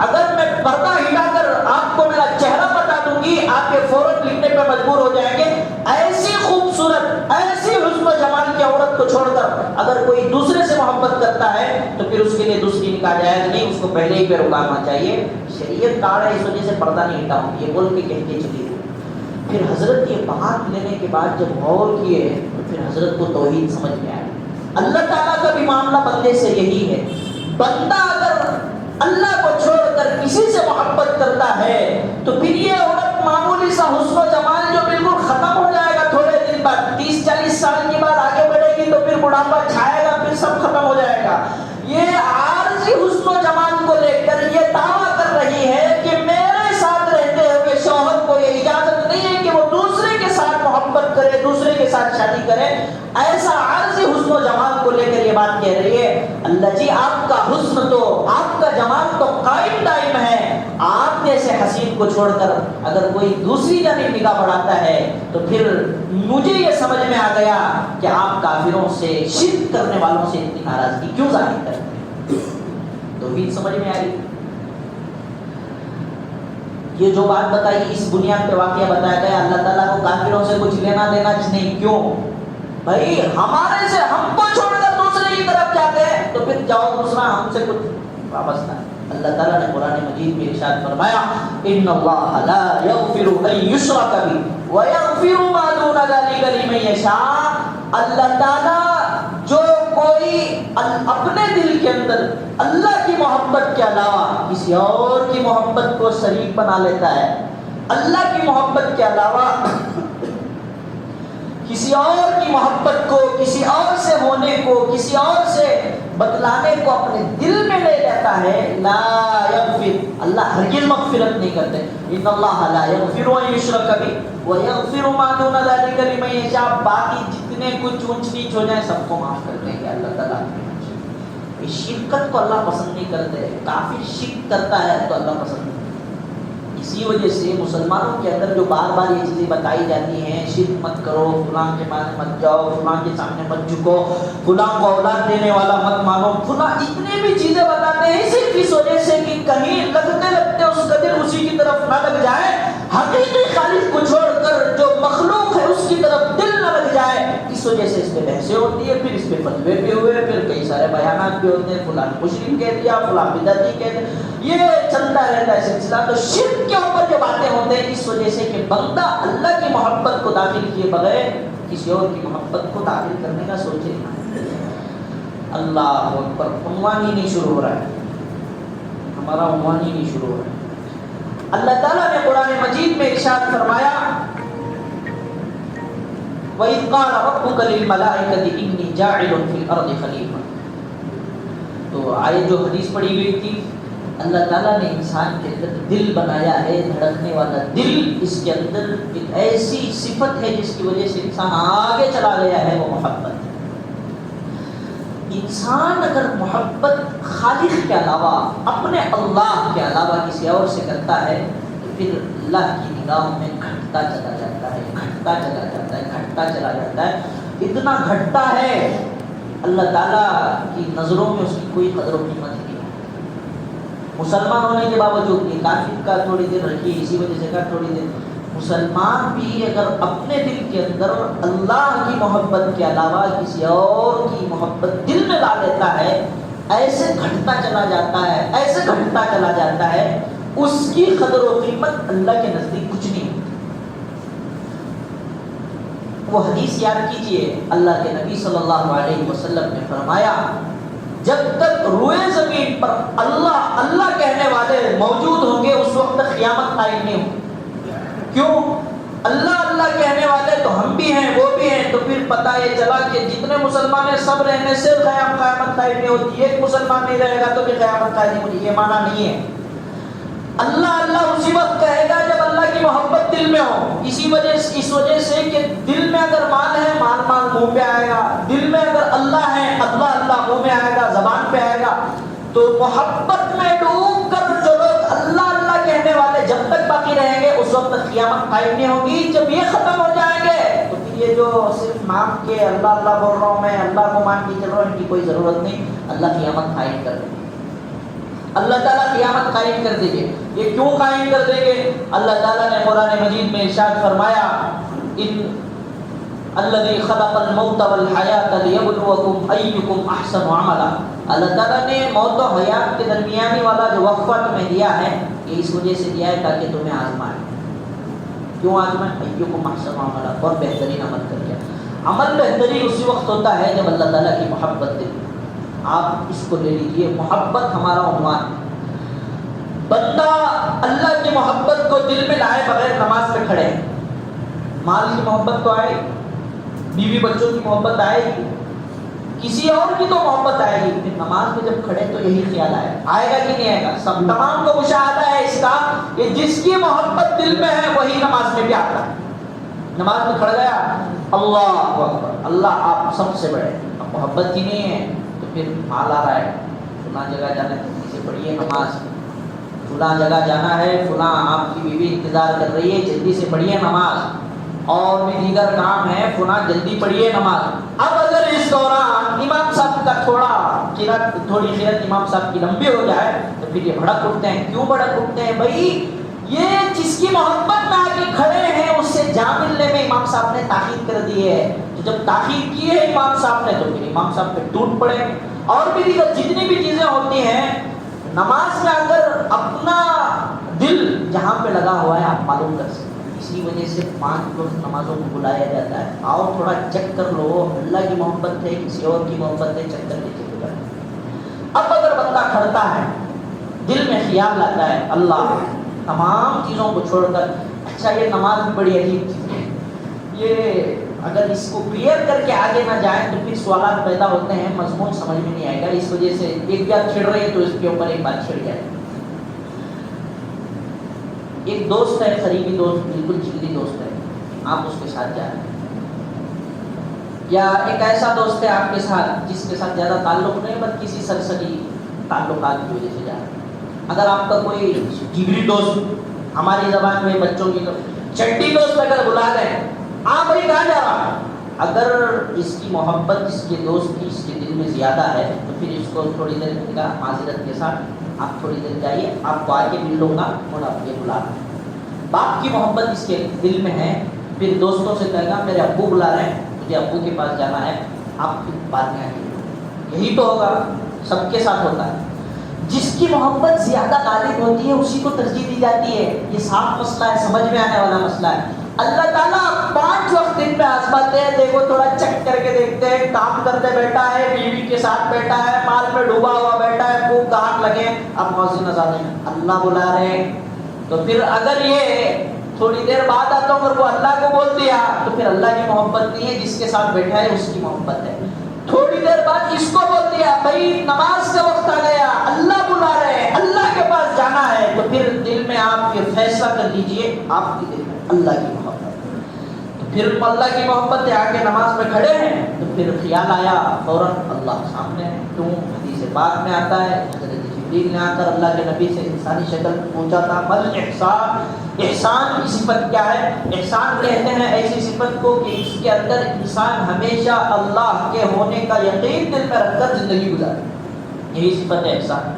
اگر میں پردہ ہٹا کر آپ کو میرا چہرہ بتا دوں گی، آپ کے فوراً لکھنے پہ مجبور ہو جائیں گے۔ ایسی خوبصورت، ایسی حسن و جمال کی عورت کو چھوڑ کر اگر کوئی دوسرے سے محبت کرتا ہے تو پھر اس کے لیے دوسری نکاح جائز نہیں، اس کو پہلے ہی پہ رکانا چاہیے۔ شریعت کاڑ ہے، اس وجہ سے پردہ نہیں ہٹاؤں، یہ بول کے کہہ کے چلی گئی۔ پھر حضرت یہ بات لینے کے بعد جب غور کیے تو پھر حضرت کو توحید سمجھ میں آیا۔ اللہ تعالیٰ کا بھی معاملہ بندے سے یہی ہے، بندہ اگر اللہ کو چھوڑ کر کسی سے محبت کرتا ہے تو پھر یہ عورت معمولی سا حسن و جمال جو بالکل ختم ہو جائے گا تھوڑے دن بعد، 30-40 سال کے بعد آگے بڑھے گی تو پھر بڑھاپا چھائے گا، پھر سب ختم ہو جائے گا۔ یہ عارضی حسن و جمال کو لے کر یہ دعویٰ کر رہی ہے کہ میرے ساتھ رہتے ہوئے شوہر کو یہ اجازت نہیں ہے کہ وہ دوسرے کے ساتھ محبت کرے، دوسرے کے ساتھ شادی کرے۔ ایسا عارضی حسن و جمال کو لے کر یہ بات کہہ رہی ہے، اللہ جی آپ کا حسن تو، آپ کا جمال تو قائم دائم ہے، آپ جیسے حسین کو چھوڑ کر اگر کوئی دوسری جانب نگاہ بڑھاتا ہے تو پھر مجھے یہ سمجھ میں آ گیا کہ آپ کافروں سے، شرک کرنے والوں سے اتنی ناراضگی کیوں ظاہر کرتے ہیں۔ توحید سمجھ میں آئی۔ یہ جو بات بتائی اس بنیاد پہ واقعہ بتایا گیا، اللہ تعالیٰ کو کافروں سے کچھ لینا دینا نہیں، کیوں بھائی ہمارے سے، ہم کو چھوڑ کر دوسرے کی طرف جاتے ہیں تو پھر جاؤ دوسرا ہم سے کچھ وابستہ ہے۔ اللہ تعالیٰ نے قرآن مجید میں ارشاد فرمایا، ان اللہ لا یغفر ان یشرک بہ ویغفر ما دون ذلک لمن یشاء۔ اللہ تعالیٰ جو کوئی اپنے دل کے اندر اللہ کی محبت کے علاوہ کسی اور کی محبت کو شریک بنا لیتا ہے، اللہ کی محبت کے علاوہ کسی اور کی محبت کو، کسی اور سے ہونے کو، کسی اور سے بتلانے کو اپنے دل میں لے لیتا ہے، لا یغفر، اللہ ہرگز مغفرت نہیں کرتے۔ ان اللہ لا یغفر ان یشرک بہ ویغفر ما دون ذلک لمن یشاء۔ باقی جتنے کچھ اونچ نیچ ہو جائیں سب کو معاف کر دیں گے اللہ تعالیٰ۔ شرکت کو اللہ پسند نہیں کرتے، کافر شرک کرتا ہے تو اللہ پسند نہیں۔ اسی وجہ سے مسلمانوں کے اندر جو بار بار یہ چیزیں بتائی جاتی ہیں، شرک مت کرو، فلاں کے مانے مت جاؤ، فلاں کے سامنے مت جھکو، فلاں کو اولاد دینے والا مت مانو، فلاں اتنی بھی چیزیں بتاتے ہیں صرف اس وجہ سے کہ کہیں لگتے لگتے اس کا دل اسی کی طرف نہ لگ جائے، حقیقی خالق کو چھوڑ کر جو مخلوق ہے اس کی طرف دل نہ لگ جائے۔ اس وجہ سے اس پہ بحثیں ہوتی ہے، پھر اس پہ فتوے بھی ہوئے، پھر کئی سارے بیانات بھی ہوتے ہیں، فلاں مشرک کہہ دیا، فلاں بدعتی کہہ دیا، یہ چلتا رہتا ہے سلسلہ۔ تو شرک کے اوپر جو باتیں ہوتے ہیں اس وجہ سے کہ بندہ اللہ کی محبت کو داخل کیے بغیر کسی اور کی محبت کو داخل کرنے کا سوچے۔ اللہ اکبر، عنوان ہی نہیں شروع ہو رہا ہے، ہمارا عنوان ہی نہیں شروع ہو رہا ہے۔ اللہ تعالیٰ نے قرآن مجید میں ارشاد فرمایا، وَإِذْ قَالَ رَبُّكَ لِلْمَلَائِكَةِ إِنِّي جَاعِلٌ فِي الْأَرْضِ خَلِيفَةً۔ تو آیت جو حدیث پڑھی گئی تھی، اللہ تعالیٰ نے انسان کے اندر دل بنایا ہے، دھڑکنے والا دل، اس کے اندر ایک ایسی صفت ہے جس کی وجہ سے انسان آگے چلا گیا ہے، وہ محبت ہے۔ انسان اگر محبت خالق کے علاوہ، اپنے اللہ کے علاوہ کسی اور سے کرتا ہے تو پھر اللہ کی نگاہوں میں گھٹتا چلا جاتا ہے، گھٹتا چلا جاتا ہے، گھٹتا چلا جاتا ہے، اتنا گھٹتا ہے اللہ تعالیٰ کی نظروں میں اس کی کوئی قدر و قیمت نہیں ہے۔ مسلمان ہونے کے باوجود یہ کافر کا تھوڑی دیر رکھیے، اسی وجہ سے کا تھوڑی دیر، مسلمان بھی اگر اپنے دل کے اندر اللہ کی محبت کے علاوہ کسی اور کی محبت دل میں لا لیتا ہے، ایسے گھٹتا چلا جاتا ہے، ایسے گھٹتا چلا جاتا ہے، اس کی قدر و قیمت اللہ کے نزدیک کچھ نہیں۔ وہ حدیث یاد کیجئے، اللہ کے نبی صلی اللہ علیہ وسلم نے فرمایا جب تک روئے زمین پر اللہ اللہ کہنے والے موجود ہوں گے اس وقت تک قیامت قائم نہیں ہوگی۔ کیوں؟ اللہ اللہ کہنے والے تو ہم بھی ہیں وہ بھی ہیں، تو پھر پتہ یہ چلا کہ جتنے مسلمان ہیں سب رہنے سے قیامت قائم نہیں ہوتی، ایک مسلمان نہیں رہے گا تو پھر قیامت قائم نہیں ہوتی، یہ معنی نہیں ہے۔ اللہ اللہ اسی وقت کہے گا جب اللہ کی محبت دل میں ہو، اس وجہ سے کہ دل میں اگر مال ہے مال منہ پہ آئے گا، دل میں اگر اللہ ہے اللہ اللہ منہ میں آئے گا، زبان پہ آئے گا۔ تو محبت میں ڈوب کر جو لوگ اللہ اللہ کہنے والے جب تک باقی رہیں گے اس وقت تک قیامت قائم نہیں ہوگی۔ جب یہ ختم ہو جائیں گے تو پھر یہ جو صرف نام کے اللہ اللہ بول رہا ہوں میں، اللہ کو مان کے چل رہا ہوں، ان کی کوئی ضرورت نہیں، اللہ قیامت قائم کر دیں گے، اللہ تعالیٰ قیامت قائم کر دیں گے۔ یہ کیوں قائم کر دیں گے؟ اللہ تعالیٰ نے قرآن مجید میں ارشاد فرمایا ان الذی خلق الموت والحیات لیبلوکم ایکم احسن عملا۔ اللہ تعالیٰ نے موت و حیات کے درمیانی والا جو وقفہ تمہیں دیا ہے یہ اس وجہ سے دیا ہے تاکہ تمہیں آزمائے۔ کیوں آزمائے؟ ایکم احسن عملا، اور بہترین عمل کر کے۔ عمل بہترین اسی وقت ہوتا ہے جب اللہ تعالیٰ کی محبت دے۔ آپ اس کو لے لیجئے، محبت ہمارا عنوان ہے۔ بندہ اللہ کی محبت کو دل میں لائے بغیر نماز پہ کھڑے، مال کی محبت تو آئے گی، بیوی بچوں کی محبت آئے گی، کسی اور کی تو محبت آئے گی، پھر نماز میں جب کھڑے تو یہی خیال آئے گا کہ نہیں آئے گا؟ سب تمام کو مشاہدہ ہے اس کا کہ جس کی محبت دل میں ہے وہی نماز میں بھی آتا ہے۔ نماز میں کھڑ گیا، اللہ اکبر، اللہ آپ سب سے بڑے، اب محبت کی نہیں ہے تو پھر مال آ رہا ہے، فلاں جگہ جانا ہے جلدی سے پڑھیے نماز، فلاں جگہ جانا ہے، فلاں آپ کی بیوی انتظار کر رہی ہے جلدی سے پڑھیے نماز، اور بھی دیگر کام ہے فلاں جلدی پڑھیے نماز۔ اب اگر اس دوران امام صاحب کا تھوڑی قرات امام صاحب کی لمبی ہو جائے تو پھر یہ بھڑک اٹھتے ہیں۔ کیوں بھڑک اٹھتے ہیں؟ بھائی یہ جس کی محبت میں آ کے کھڑے ہیں اس سے جا ملنے میں امام صاحب نے تاخیر کر دی ہے، تو جب تاخیر کی ہے امام صاحب نے تو پھر امام صاحب پہ ٹوٹ پڑے۔ اور بھی دیگر جتنی بھی چیزیں ہوتی ہیں نماز میں اگر اپنا دل جہاں پہ لگا ہوا ہے آپ معلوم کر سکتے ہیں۔ اسی وجہ سے 5 وقت نمازوں کو بلایا جاتا ہے۔ آؤ تھوڑا چیک کر لو اللہ کی محبت ہے کسی اور کی محبت ہے، چیک کر لیجیے۔ اب اگر بندہ کھڑتا ہے دل میں خیال آتا ہے اللہ، تمام چیزوں کو چھوڑ کر، اچھا یہ نماز بھی بڑی عجیب چیز ہے، یہ اگر اس کو کلیئر کر کے آگے نہ جائیں تو پھر سوالات پیدا ہوتے ہیں، مضمون سمجھ میں نہیں آئے گا۔ اس وجہ سے ایک بات چھڑ رہی ہے تو اس کے اوپر ایک بات چھڑ جائے۔ ایک دوست ہے، قریبی دوست، بالکل جلدی دوست ہے، آپ اس کے ساتھ جا رہے ہیں، یا ایک ایسا دوست ہے آپ کے ساتھ جس کے ساتھ زیادہ تعلق نہیں بس کسی سرسری تعلقات کی وجہ سے جا رہے ہیں۔ اگر آپ کا کوئی جگری دوست، ہماری زبان میں بچوں کی چٹی دوست اگر بلا دیں، ہاں بھائی کہاں جا رہا، اگر اس کی محبت اس کے دوست کی اس کے دل میں زیادہ ہے تو پھر اس کو تھوڑی دیر کا معذرت کے ساتھ آپ تھوڑی دیر جائیے، آپ کو آ کے مل لوں گا اور آپ یہ بلا رہے ہیں۔ باپ کی محبت اس کے دل میں ہے، پھر دوستوں سے کہے گا میرے ابو بلا رہے ہیں، مجھے ابو کے پاس جانا ہے، آپ کی بات میں آئیے۔ یہی تو ہوگا، سب کے ساتھ ہوتا ہے۔ جس کی محبت زیادہ غالب ہوتی ہے اسی کو ترجیح دی جاتی ہے۔ یہ صاف مسئلہ ہے، سمجھ میں آنے والا مسئلہ ہے۔ اللہ تعالیٰ 5 وقت دن میں آزماتے ہیں، دیکھو تھوڑا چیک کر کے دیکھتے ہیں، کام کرتے بیٹھا ہے، بیوی کے ساتھ بیٹھا ہے، مال میں ڈوبا ہوا بیٹھا ہے، خوب کہاں لگے، اب مؤذن اذان میں اللہ بلا رہے ہیں، تو پھر اگر یہ تھوڑی دیر بعد آتا ہوں اگر وہ اللہ کو بول دیا تو پھر اللہ کی محبت نہیں ہے، جس کے ساتھ بیٹھا ہے اس کی محبت ہے۔ تھوڑی دیر بعد اس کو بول دیا بھائی نماز کا وقت آ گیا، اللہ بلا رہے ہیں، اللہ کے پاس جانا ہے، تو پھر دل میں آپ یہ فیصلہ کر لیجئے آپ کی دل میں اللہ کی محبت، تو پھر اللہ کی محبت ہے، آگے نماز میں کھڑے ہیں تو پھر خیال آیا فوراً اللہ سامنے ہے۔ کیوں؟ حدیث پاک میں آتا ہے حضرت جبریل نے آ کر اللہ کے نبی سے انسانی شکل میں پوچھا تھا مل احسان، احسان کی صفت کیا ہے؟ احسان کہتے ہیں ایسی صفت کو کہ اس کے اندر انسان ہمیشہ اللہ کے ہونے کا یقین دل میں رکھ کر زندگی گزارے، یہی صفت ہے احسان۔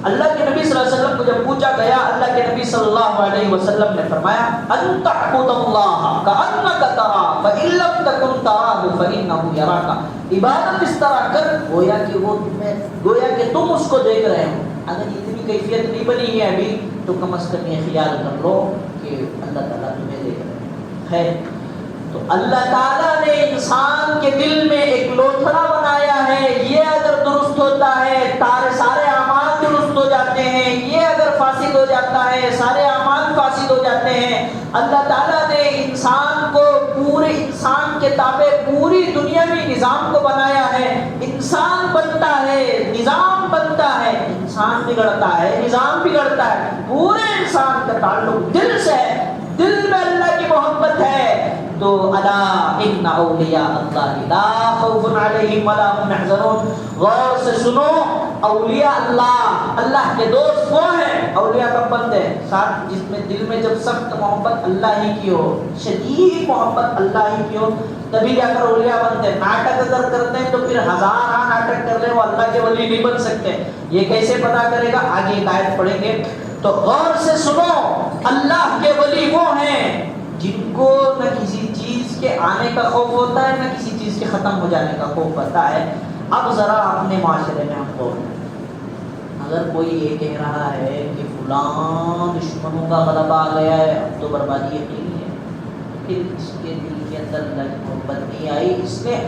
اللہ کے نبی صلی اللہ علیہ وسلم کو جب پوچھا گیا، اللہ کے نبی صلی اللہ علیہ وسلم نے فرمایا ان تعبد اللہ کأنک تراہ فإن لم تکن تراہ فإنہ یراک، عبادت اس طرح کر گویا کہ تم اس کو دیکھ رہے ہو۔ اگر اتنی کیفیت نہیں بنی ہے ابھی تو کم از کم یہ خیال کر لو کہ اللہ تعالیٰ تمہیں دیکھ رہے ہیں۔ خیر، تو اللہ تعالیٰ نے انسان کے دل میں ایک لوتھڑا بنایا ہے، یہ اگر درست ہوتا ہے سارے اعمال درست ہو جاتے ہیں، یہ اگر فاسد ہو جاتا ہے سارے اعمال فاسد ہو جاتے ہیں۔ اللہ تعالیٰ نے انسان کو پورے انسان کے تابع پوری دنیاوی نظام کو بنایا ہے۔ انسان بنتا ہے، نظام بنتا ہے، انسان بگڑتا ہے، نظام بگڑتا ہے، پورے انسان کا تعلق دل سے ہے، دل میں اللہ کی محبت ہے۔ تو الا ان اولیاء اللہ لا خوف علیہم ولا هم يحزنون، غور سے سنو، اولیاء اللہ کے دوست وہ ہیں، اولیاء کب بنتے ہیں؟ ساتھ جس میں دل میں جب سخت محبت اللہ ہی کی ہو، شدید محبت اللہ ہی کی ہو، تبھی جا کر اولیاء بنتے ہیں۔ ناٹک اگر کرتے ہیں تو پھر ہزار ناٹک کر لیں وہ اللہ کے ولی نہیں بن سکتے۔ یہ کیسے پتا کرے گا؟ آگے ایک آیت پڑھیں گے۔ تو غور سے سنو، اللہ کے ولی وہ ہیں جن کو نہ کسی چیز کے آنے کا خوف ہوتا ہے، نہ کسی چیز کے ختم ہو جانے کا خوف ہوتا ہے۔ اب ذرا اپنے معاشرے میں ہم کو اگر کوئی یہ کہہ رہا ہے کہ فلاں دشمنوں کا غلبہ آ گیا ہے، اب تو بربادی یقینی ہے، پھر اس کے دل کے اندر اللہ کی محبت نہیں آئی، اس نے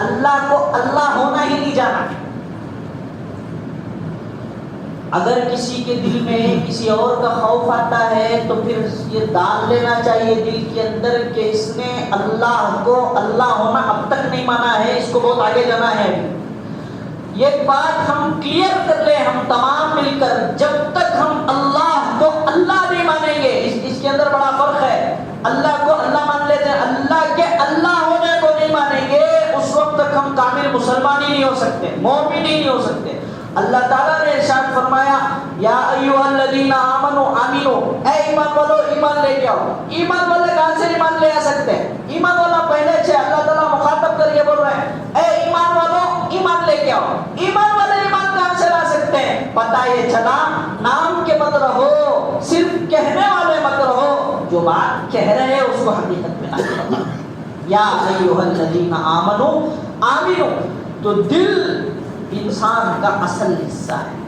اللہ کو اللہ ہونا ہی نہیں جانا۔ اگر کسی کے دل میں کسی اور کا خوف آتا ہے تو پھر یہ ڈال لینا چاہیے دل کے اندر کہ اس نے اللہ کو اللہ ہونا اب تک نہیں مانا ہے، اس کو بہت آگے جانا ہے۔ یہ بات ہم کلیئر کر لیں، ہم تمام مل کر، جب تک ہم اللہ کو اللہ نہیں مانیں گے، اس کے اندر بڑا فرق ہے۔ اللہ کو اللہ مان لیتے ہیں، اللہ کے اللہ ہونے کو نہیں مانیں گے، اس وقت تک ہم کامل مسلمان ہی نہیں ہو سکتے، مومن ہی نہیں ہو سکتے۔ اللہ تعالیٰ نے ارشاد فرمایا یا ایھا الذین آمنوا آمنو، اے ایمان والو ایمان لے کے آؤ۔ ایمان والے کہاں سے ایمان لے آ سکتے ہیں؟ ایمان والا پہلے سے اللہ تعالیٰ مخاطب کر کے بول رہے ہیں اے ایمان والو ایمان لے کے آؤ۔ ایمان والے ایمان کہاں سے لا سکتے ہیں؟ پتہ یہ چلا نام کے مت رہو، صرف کہنے والے مت رہو، جو بات کہہ رہے ہیں اس کو حقیقت میں لا کرو۔ یا ایھا الذین آمنوا آمنو، تو دل انسان کا اصل حصہ ہے،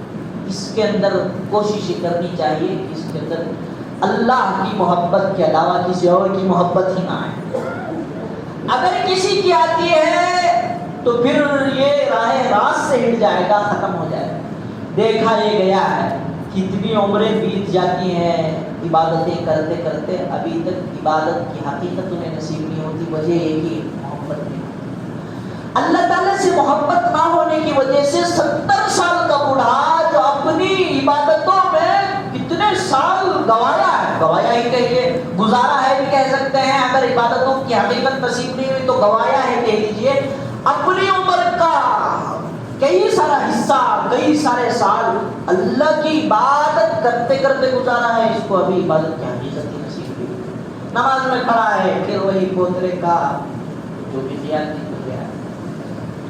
اس کے اندر کوشش کرنی چاہیے کہ اس کے اندر اللہ کی محبت کے علاوہ کسی اور کی محبت ہی نہ آئے۔ اگر کسی کی آتی ہے تو پھر یہ راہ راست سے ہٹ جائے گا، ختم ہو جائے گا۔ دیکھا یہ گیا ہے کتنی عمریں بیت جاتی ہیں عبادتیں کرتے کرتے، ابھی تک عبادت کی حقیقت انہیں نصیب نہیں ہوتی، وجہ یہ کہ محبت نہیں۔ اللہ تعالیٰ سے محبت نہ ہونے کی وجہ سے 70 سال کا بوڑھا جو اپنی عبادتوں میں کتنے سال گوایا ہے، گوایا ہی کہیے، گزارا ہے بھی کہہ سکتے ہیں، اگر عبادتوں کی حقیقت نصیب نہیں ہوئی تو گوایا ہے کہہ لیجیے، اپنی عمر کا کئی سارا حصہ، کئی سارے سال اللہ کی عبادت کرتے کرتے گزارا ہے، اس کو ابھی عبادت کی حقیقت ہی نصیب نہیں ہوئی۔ نماز میں کھڑا ہے، پھر وہی پوترے کا جو بھی خیال نہیں۔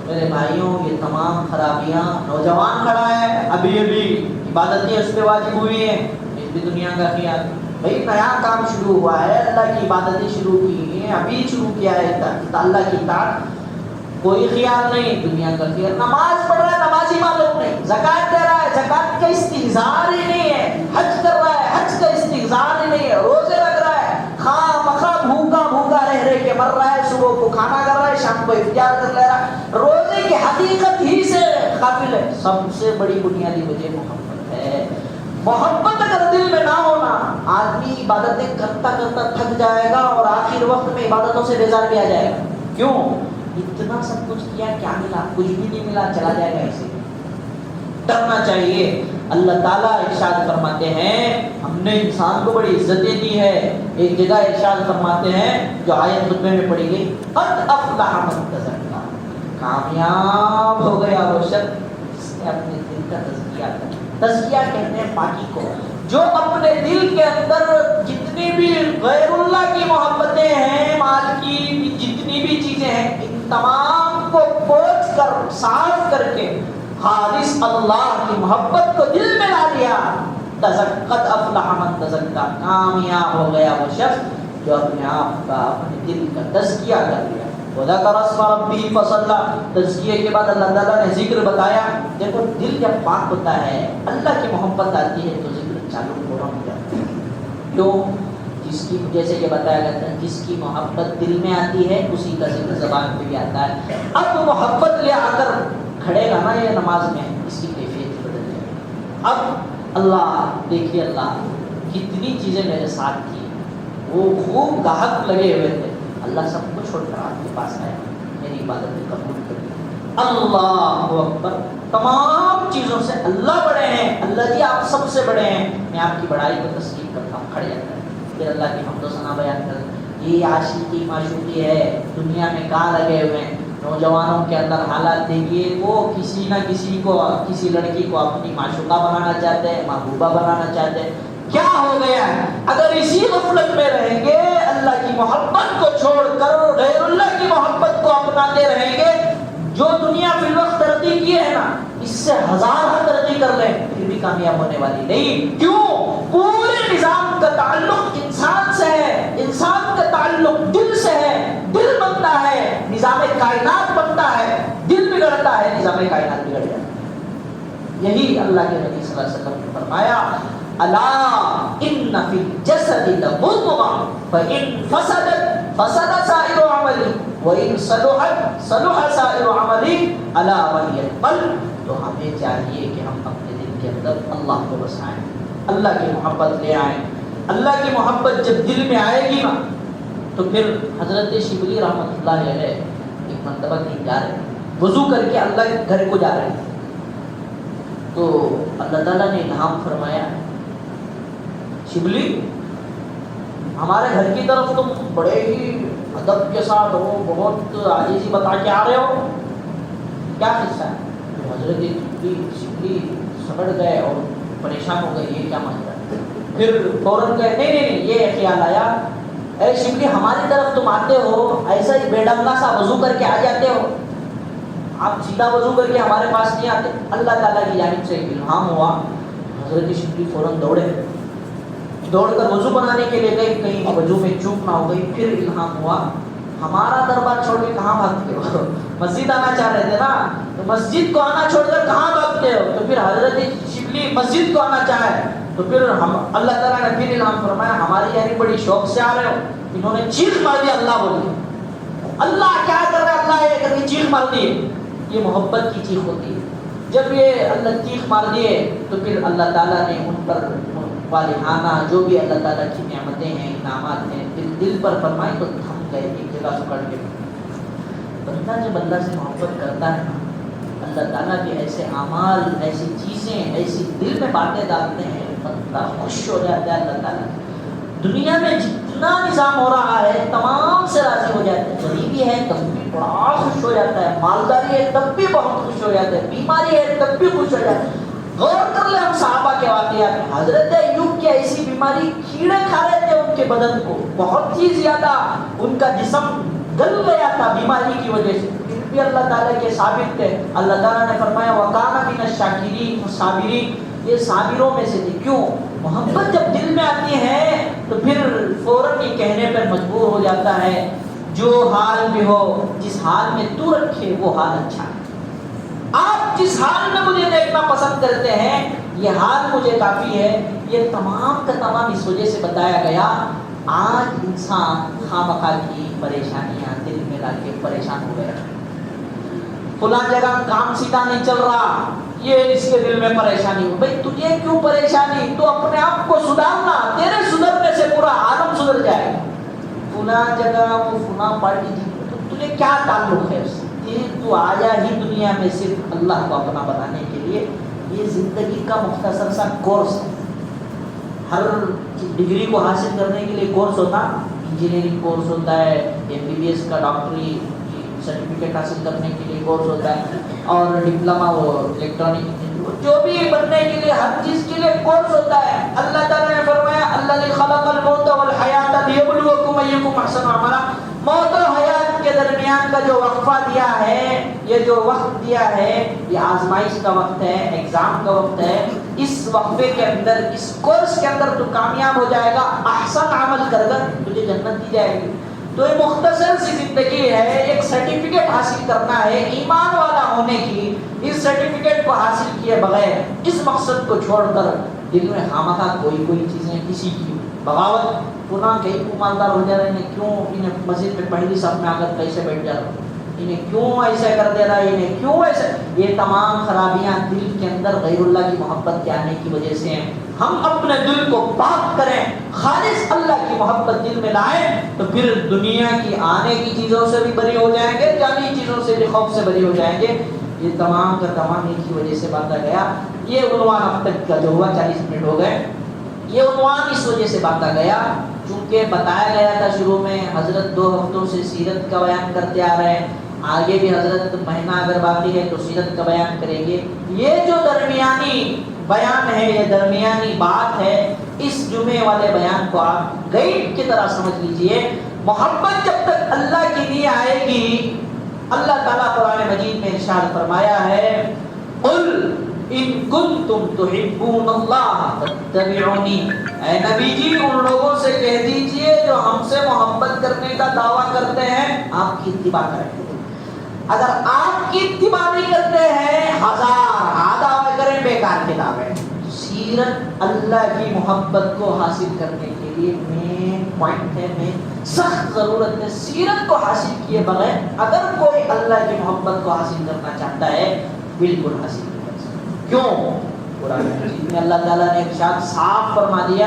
میرے بھائیوں یہ تمام خرابیاں، نوجوان کھڑا ہے ابھی عبادتیں اس پہ واجب ہوئی ہیں، اس بھی دنیا کا خیال، بھائی نیا کام شروع ہوا ہے، اللہ کی عبادتیں شروع کی ہیں، ابھی شروع کیا ہے اللہ کی اطاعت، کوئی خیال نہیں، دنیا کا خیال۔ نماز پڑھ رہا ہے، نمازی معلوم نہیں، زکوٰۃ دے رہا ہے، زکوٰۃ کا استحضار ہی نہیں ہے، حج کر رہا ہے، حج کا استحضار ہی نہیں ہے، روزے رکھ رہا ہے، خواہ مخواہ بھوکا رہ کے مر رہا ہے، صبح کو کھانا کر رہا ہے، شام کو افطار کر لے رہا ہے، روزے کی حقیقت ہی سے غافل ہے۔ سب سے بڑی بنیادی وجہ محبت ہے۔ محبت اگر دل میں نہ ہونا، آدمی عبادتیں کرتا کرتا تھک جائے گا اور آخر وقت میں عبادتوں سے بیزار بھی آ جائے گا۔ کیوں؟ اتنا سب کچھ کیا، کیا ملا؟ کچھ بھی نہیں ملا، چلا جائے گا ایسے۔ ڈرنا چاہیے۔ اللہ تعالیٰ ارشاد فرماتے ہیں ہم نے انسان کو بڑی عزتیں دی ہے، ایک جگہ ارشاد فرماتے ہیں جو آیت خطبے میں پڑھی گئی، قد افلح من تزکا، کامیاب ہو گیا وہ شخص جس نے اپنے دل کا تزکیہ کیا۔ تزکیہ کہتے ہیں پاکی کو، جو اپنے دل کے اندر جتنی بھی غیر اللہ کی محبتیں ہیں، مال کی جتنی بھی چیزیں ہیں، ان تمام کو پوچھ کر صاف کر کے خالص اللہ کی محبت کو دل میں لا لیا، قد افلح من تزکا، کامیاب ہو گیا وہ شخص جو اپنے آپ کا، اپنے دل کا تزکیہ کر لیا۔ وذکر اسم ربہ فصلی، تزکیے کے بعد اللہ تعالیٰ نے ذکر بتایا۔ دیکھو دل جب پاک ہوتا ہے، اللہ کی محبت آتی ہے تو ذکر چالو فوراً ہو جاتا ہے۔ کیوں؟ جس کی جیسے کہ بتایا جاتا ہے جس کی محبت دل میں آتی ہے اسی کا ذکر زبان پہ بھی آتا ہے. اب وہ محبت لے آ کر کھڑے گا نا یہ نماز میں, اس کی کیفیت بدل جائے گی. اب اللہ دیکھیے اللہ کتنی چیزیں میرے ساتھ کی, وہ خوب گاہک لگے ہوئے تھے, اللہ سب کو چھوڑ کر آپ کے پاس آیا, میری عبادت قبول کری. اللہ اکبر, تمام چیزوں سے اللہ بڑے ہیں, اللہ جی آپ سب سے بڑے ہیں, میں آپ کی بڑائی کو تسلیم کرتا ہوں. کھڑے جاتا ہے پھر اللہ کی حمد و ثنا بیان کر. یہ عاشقی معشوقی ہے, دنیا میں کہاں لگے ہوئے ہیں. نوجوانوں کے اندر حالات دیکھیے, وہ کسی نہ کسی کو, کسی لڑکی کو اپنی معشوقہ بنانا چاہتے ہیں, محبوبہ بنانا چاہتے ہیں. کیا ہو گیا ہے؟ اگر اسی غفلت میں رہیں گے, اللہ کی محبت کو چھوڑ کر غیر اللہ کی محبت کو اپناتے رہیں گے, جو دنیا فی الوقت ترقی کی ہے نا, اس سے ہزار ترقی کر لیں پھر بھی کامیاب ہونے والی نہیں. کیوں؟ پورے نظام کا تعلق انسان سے ہے, انسان کا تعلق دل سے ہے. دل بنتا ہے نظام کائنات بنتا ہے, دل بگڑتا ہے نظام کائنات بگڑ جاتا ہے. یہی اللہ کے نبی صلی اللہ علیہ وسلم نے فرمایا, الا ان فی الجسد لمضغہ فان فسدت فسد سائر عملی وان صلحت صلح سائر عملی الا وهی القلب. تو ہمیں چاہیے کہ ہم اپنے دل کے اندر اللہ کو بسائیں, اللہ کی محبت لے آئیں. اللہ کی محبت جب دل میں آئے گی نا, تو پھر حضرت شبلی رحمۃ اللہ علیہ ایک مرتبہ کہیں جا رہے, وضو کر کے اللہ کے گھر کو جا رہے ہیں, تو اللہ تعالیٰ نے الہام فرمایا, شبلی ہمارے گھر کی طرف تم بڑے ہی ادب کے ساتھ ہو, بہت عاجزی بتا کے آ رہے ہو, کیا قصہ ہے؟ تو حضرت شبلی سمجھ گئے اور پریشان ہو گئے, یہ کیا مسئلہ ہے. پھر فوراً کہے نہیں, یہ خیال آیا, اے شبلی ہماری طرف تم آتے ہو ایسا ہی بے ڈنگا سا وضو کر کے آ جاتے ہو, آپ سیدھا وضو کر کے ہمارے پاس نہیں آتے. اللہ تعالیٰ کی جانب سے الہام ہوا, حضرت شبلی فوراً دوڑ کر وضو بنانے کے لیے گئے, کہیں وضو میں چوک نہ ہو گئی. پھر الہام ہوا, ہمارا دربار چھوڑ کے کہاں بھاگتے ہو, مسجد آنا چاہ رہے تھے نا, تو مسجد کو آنا چھوڑ کر کہاں بھاگتے ہو. تو پھر حضرت شبلی مسجد کو آنا چاہے, تو پھر ہم اللہ تعالیٰ نے پھر الہام فرمایا, ہماری یعنی بڑی شوق سے آ رہے ہو. انہوں نے چیخ مار دیا, اللہ بولی, اللہ کیا کر رہا ہے, اللہ یہ کر کے چیخ مار دی. یہ محبت کی چیخ ہوتی ہے. جب یہ اللہ چیخ مار دیے تو پھر اللہ تعالیٰ نے ان پر والہانہ جو بھی اللہ تعالیٰ کی نعمتیں ہیں, انعامات ہیں, دل پر فرمائی تو تھم گئے ایک جگہ سے کٹ کے. بندہ جب اللہ سے محبت کرتا ہے نا, اللہ تعالیٰ کے ایسے اعمال, ایسی چیزیں, ایسی دل میں باتیں ڈالتے ہیں, بندہ خوش ہو جاتا ہے. اللہ تعالیٰ دنیا میں جتنا نظام ہو رہا ہے تمام سے راضی ہو جاتے ہیں. غریبی ہے تب بھی بڑا خوش ہو جاتا ہے, مالداری ہے تب بھی بہت خوش ہو جاتے ہیں, بیماری ہے تب بھی خوش ہو جاتے ہیں. غور کر لیں ہم صحابہ کے واقعات میں, حضرت ایوب کی ایسی بیماری, کیڑے کھا رہے تھے ان کے بدن کو, بہت ہی زیادہ ان کا جسم گل گیا تھا بیماری کی وجہ سے, پھر بھی اللہ تعالیٰ کے ثابت تھے. اللہ تعالیٰ نے فرمایا وَكَانَ مِنَ الشَّاكِرِينَ الصَّابِرِينَ, یہ صابروں میں سے تھے. کیوں؟ محبت جب دل میں آتی ہے تو پھر فوراً یہ کہنے پر مجبور ہو جاتا ہے, جو حال میں ہو, جس حال میں تو رکھے وہ حال اچھا ہے. آپ جس حال میں مجھے دیکھنا پسند کرتے ہیں یہ حال مجھے کافی ہے. یہ تمام کا تمام اس وجہ سے بتایا گیا, آج انسان خامخواہ کی پریشانیاں دل میں لا کے پریشان ہو گیا. فلاں جگہ کام سیدھا نہیں چل رہا, یہ اس کے دل میں پریشانی ہو. بھائی تجھے کیوں پریشانی, تو اپنے آپ کو سدھارنا, تیرے سدھرنے سے پورا عالم سدھر جائے. فلاں جگہ وہ فلاں پارٹی جیت, تو تجھے کیا تعلق ہے اس سے؟ تو آیا ہی دنیا میں صرف اللہ کو اپنا بنانے کے لیے. یہ زندگی کا مختصر سا کورس ہے. ہر ڈگری کو حاصل کرنے کے لیے کورس ہوتا, انجینئرنگ کورس ہوتا ہے, MBBS کا ڈاکٹری سرٹیفکیٹ حاصل کرنے کے لیے کورس ہوتا ہے, اور ڈپلوما وہ الیکٹرانک جو بھی بننے کے لیے ہر چیز کے لیے کورس ہوتا ہے. اللہ تعالیٰ نے فرمایا الذی خلق الموت والحیات لیبلوکم ایکم احسن عملا. موت و حیات کے درمیان کا جو وقفہ دیا ہے, یہ جو وقت دیا ہے, یہ آزمائش کا وقت ہے, ایگزام کا وقت ہے. اس وقفے کے اندر, اس کورس کے اندر تو کامیاب ہو جائے گا, احسن عمل کر کر تجھے جنت دی جائے گی. تو یہ مختصر سی زندگی ہے, ایک سرٹیفکیٹ حاصل کرنا ہے ایمان والا ہونے کی. اس سرٹیفکیٹ کو حاصل کیے بغیر, اس مقصد کو چھوڑ کر دل میں خامخواہ کوئی چیزیں کسی کی بغاوت پناہ کہیں کو مالدار ہو جا رہے ہیں، کیوں انہیں مسجد میں پہلی صف میں آ کر کیسے بیٹھ جا رہا ہوں، انہیں کیوں ایسے کر دے رہا ہے، انہیں کیوں ایسے، یہ تمام خرابیاں دل کے اندر غیر اللہ کی محبت کے آنے کی وجہ سے ہیں۔ ہم اپنے دل کو پاک کریں، خالص اللہ کی محبت دل میں لائیں، تو پھر دنیا کی آنے کی چیزوں سے بھی بری ہو جائیں گے، جانی چیزوں سے بھی خوف سے بری ہو جائیں گے۔ یہ تمام کا تمام ایک کی وجہ سے باندھا گیا۔ یہ عنوان اب تک کا جو ہوا 40 منٹ ہو گئے، یہ عنوان اس وجہ سے باندھا گیا چونکہ بتایا گیا تھا شروع میں حضرت 2 ہفتوں سے سیرت کا بیان کرتے آ رہے ہیں، آگے بھی حضرت مہینہ اگر باقی ہے تو سیرت کا بیان کریں گے۔ یہ جو درمیانی بیان ہے، یہ درمیانی بات ہے، اس جمعے والے بیان کو آپ گائیڈ کی طرح سمجھ لیجئے۔ محبت جب تک اللہ کی نہیں آئے گی، اللہ تعالیٰ قرآن مجید میں ارشاد فرمایا ہے قل ان کنتم تحبون اللہ فاتبعونی، اے نبی جی ان لوگوں سے کہہ دیجئے جو ہم سے محبت کرنے کا دعویٰ کرتے ہیں آپ کی اتباع کریں۔ اگر آپ کی اتباع نہیں کرتے ہیں، ہزار دعوے کریں، بیکار کے دعوے۔ سیرت اللہ کی محبت کو حاصل کرنے کے لیے مین پوائنٹ ہے، مین سخت ضرورت ہے۔ سیرت کو حاصل کیے بغیر اگر کوئی اللہ کی محبت کو حاصل کرنا چاہتا ہے، بالکل حاصل نہیں کر سکتا۔ کیوں؟ قرآن مجید میں اللہ تعالیٰ نے ارشاد صاف فرما دیا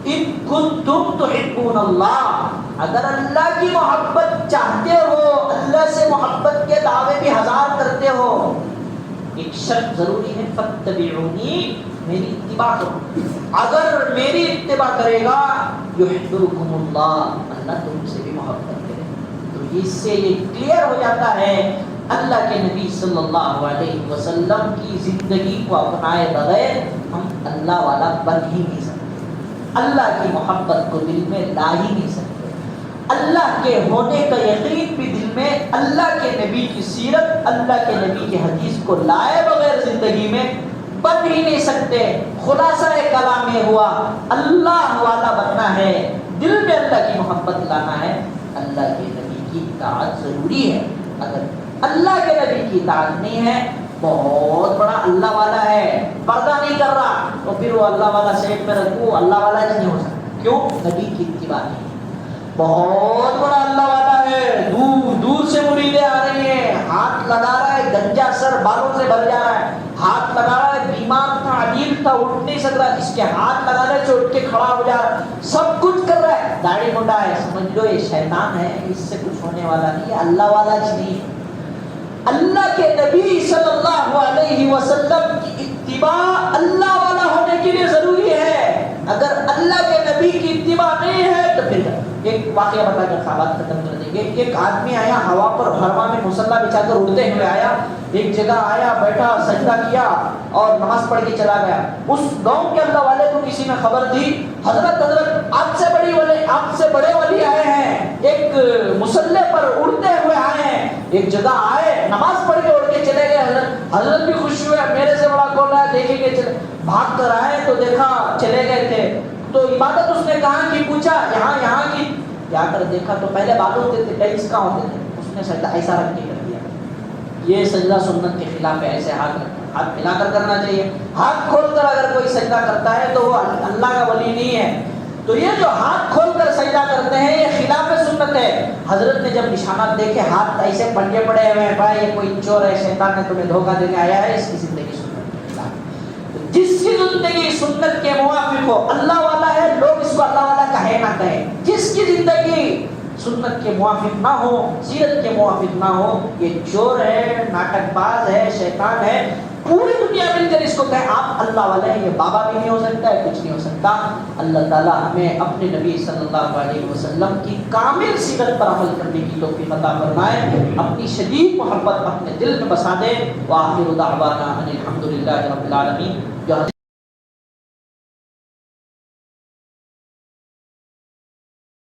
ان کنتم تحبون اللہ، اگر اللہ کی محبت چاہتے ہو، اللہ سے محبت کے دعوے بھی ہزار کرتے ہو، ایک شرط ضروری ہے فاتبعونی، میری اتباع کرو۔ اگر میری اتباع کرے گا یحببکم اللہ، اللہ تم سے بھی محبت کرے۔ تو اس سے یہ کلیئر ہو جاتا ہے اللہ کے نبی صلی اللہ علیہ وسلم کی زندگی کو اپنائے بغیر ہم اللہ والا بن ہی نہیں سکتے، اللہ کی محبت کو دل میں لا ہی نہیں سکتے، اللہ کے ہونے کا یقین بھی دل میں، اللہ کے نبی کی سیرت، اللہ کے نبی کی حدیث کو لائے بغیر زندگی میں بن ہی نہیں سکتے۔ خلاصہ کلام یہ ہوا اللہ والا بننا ہے، دل میں اللہ کی محبت لانا ہے، اللہ کے نبی کی اطاعت ضروری ہے۔ اگر اللہ کے نبی کی اطاعت نہیں ہے، بہت بڑا اللہ والا ہے، پردہ نہیں کر رہا، تو پھر وہ اللہ والا سیٹ میں رکھو، اللہ والا نہیں ہو سکتا۔ کیوں؟ نبی کی اتباع نہیں۔ بہت بڑا اللہ والا ہے، دور دور سے مریدیں آ رہی ہیں، ہاتھ لگا رہا ہے، گنجا سر بالوں سے بھر جا رہا ہے، ہاتھ لگا رہا ہے، بیمار تھا، علیل تھا، اٹھ نہیں سک رہا، اس کے ہاتھ لگانے سے اٹھ کے کھڑا ہو جا رہا ہے، سب کچھ کر رہا ہے، داڑھی منڈا ہے، سمجھ لو یہ شیطان ہے، اس سے کچھ ہونے والا نہیں ہے، اللہ والا نہیں ہے۔ اللہ کے نبی صلی اللہ علیہ وسلم کی اتباع اللہ والا ہونے کے لیے ضروری ہے۔ اگر اللہ کے نبی کی اتباع نہیں ہے تو پھر ایک واقعہ بتا کر بات ختم کر دیں گے۔ ایک آدمی آیا ہوا پر، ہوا میں مصلی بچھا کر اڑتے ہوئے آیا، ایک جگہ آیا، بیٹھا، سجدہ کیا اور نماز پڑھ کے چلا گیا۔ اس گاؤں کے اللہ والے کو کسی نے خبر دی، حضرت آپ سے بڑے ولی آئے ہیں، ایک مصلی پر اڑتے ہوئے آئے ہیں، ایک جگہ آئے، نماز پڑھ کے اڑ کے چلے گئے۔ حضرت بھی خوش ہوئے، میرے سے بڑا کون ہے، دیکھیں گے، چلے بھاگ کر آئے تو دیکھا چلے گئے تھے، تو عبادت اس نے کہاں کی، پوچھا یہاں کی، جا کر دیکھا تو پہلے بال ہوتے تھے، ٹیلس کہاں ہوتے تھے، اس نے سجدہ ایسا رکھ کے کر دیا۔ یہ سجدہ سنت کے خلاف ہے، ایسے ہاتھ ملا کر کرنا چاہیے۔ ہاتھ کھول کر اگر کوئی سجدہ کرتا ہے تو وہ اللہ کا ولی نہیں ہے۔ تو یہ جو ہاتھ کھول کر سجدہ کرتے ہیں یہ خلاف سنت ہے۔ حضرت نے جب نشانات دیکھے، ہاتھ ایسے پنجے پڑے ہوئے ہیں، بھائی یہ کوئی چور ہے، شیطان نے تمہیں دھوکہ دینے آیا ہے، اس کی زندگی سنت کے خلاف۔ جس کی زندگی سنت کے موافق ہو، اللہ والا ہے، لوگ اس کو اللہ والا کہے نہ کہیں، جس کی زندگی سنت کے موافق نہ ہو، سیرت کے موافق نہ ہو، یہ چور ہے، ناٹک باز ہے، شیطان ہے، پوری دنیا مل کر اس کو کہے آپ اللہ والے ہیں، یہ بابا بھی نہیں ہو سکتا ہے، کچھ نہیں ہو سکتا۔ اللہ تعالیٰ ہمیں اپنے نبی صلی اللہ علیہ وسلم کی کامل سیرت پر عمل کرنے کی توفیق عطا فرمائے، اپنی شدید محبت اپنے دل میں بسا دے۔ وآخر دعوانا ان الحمد للہ رب العالمین۔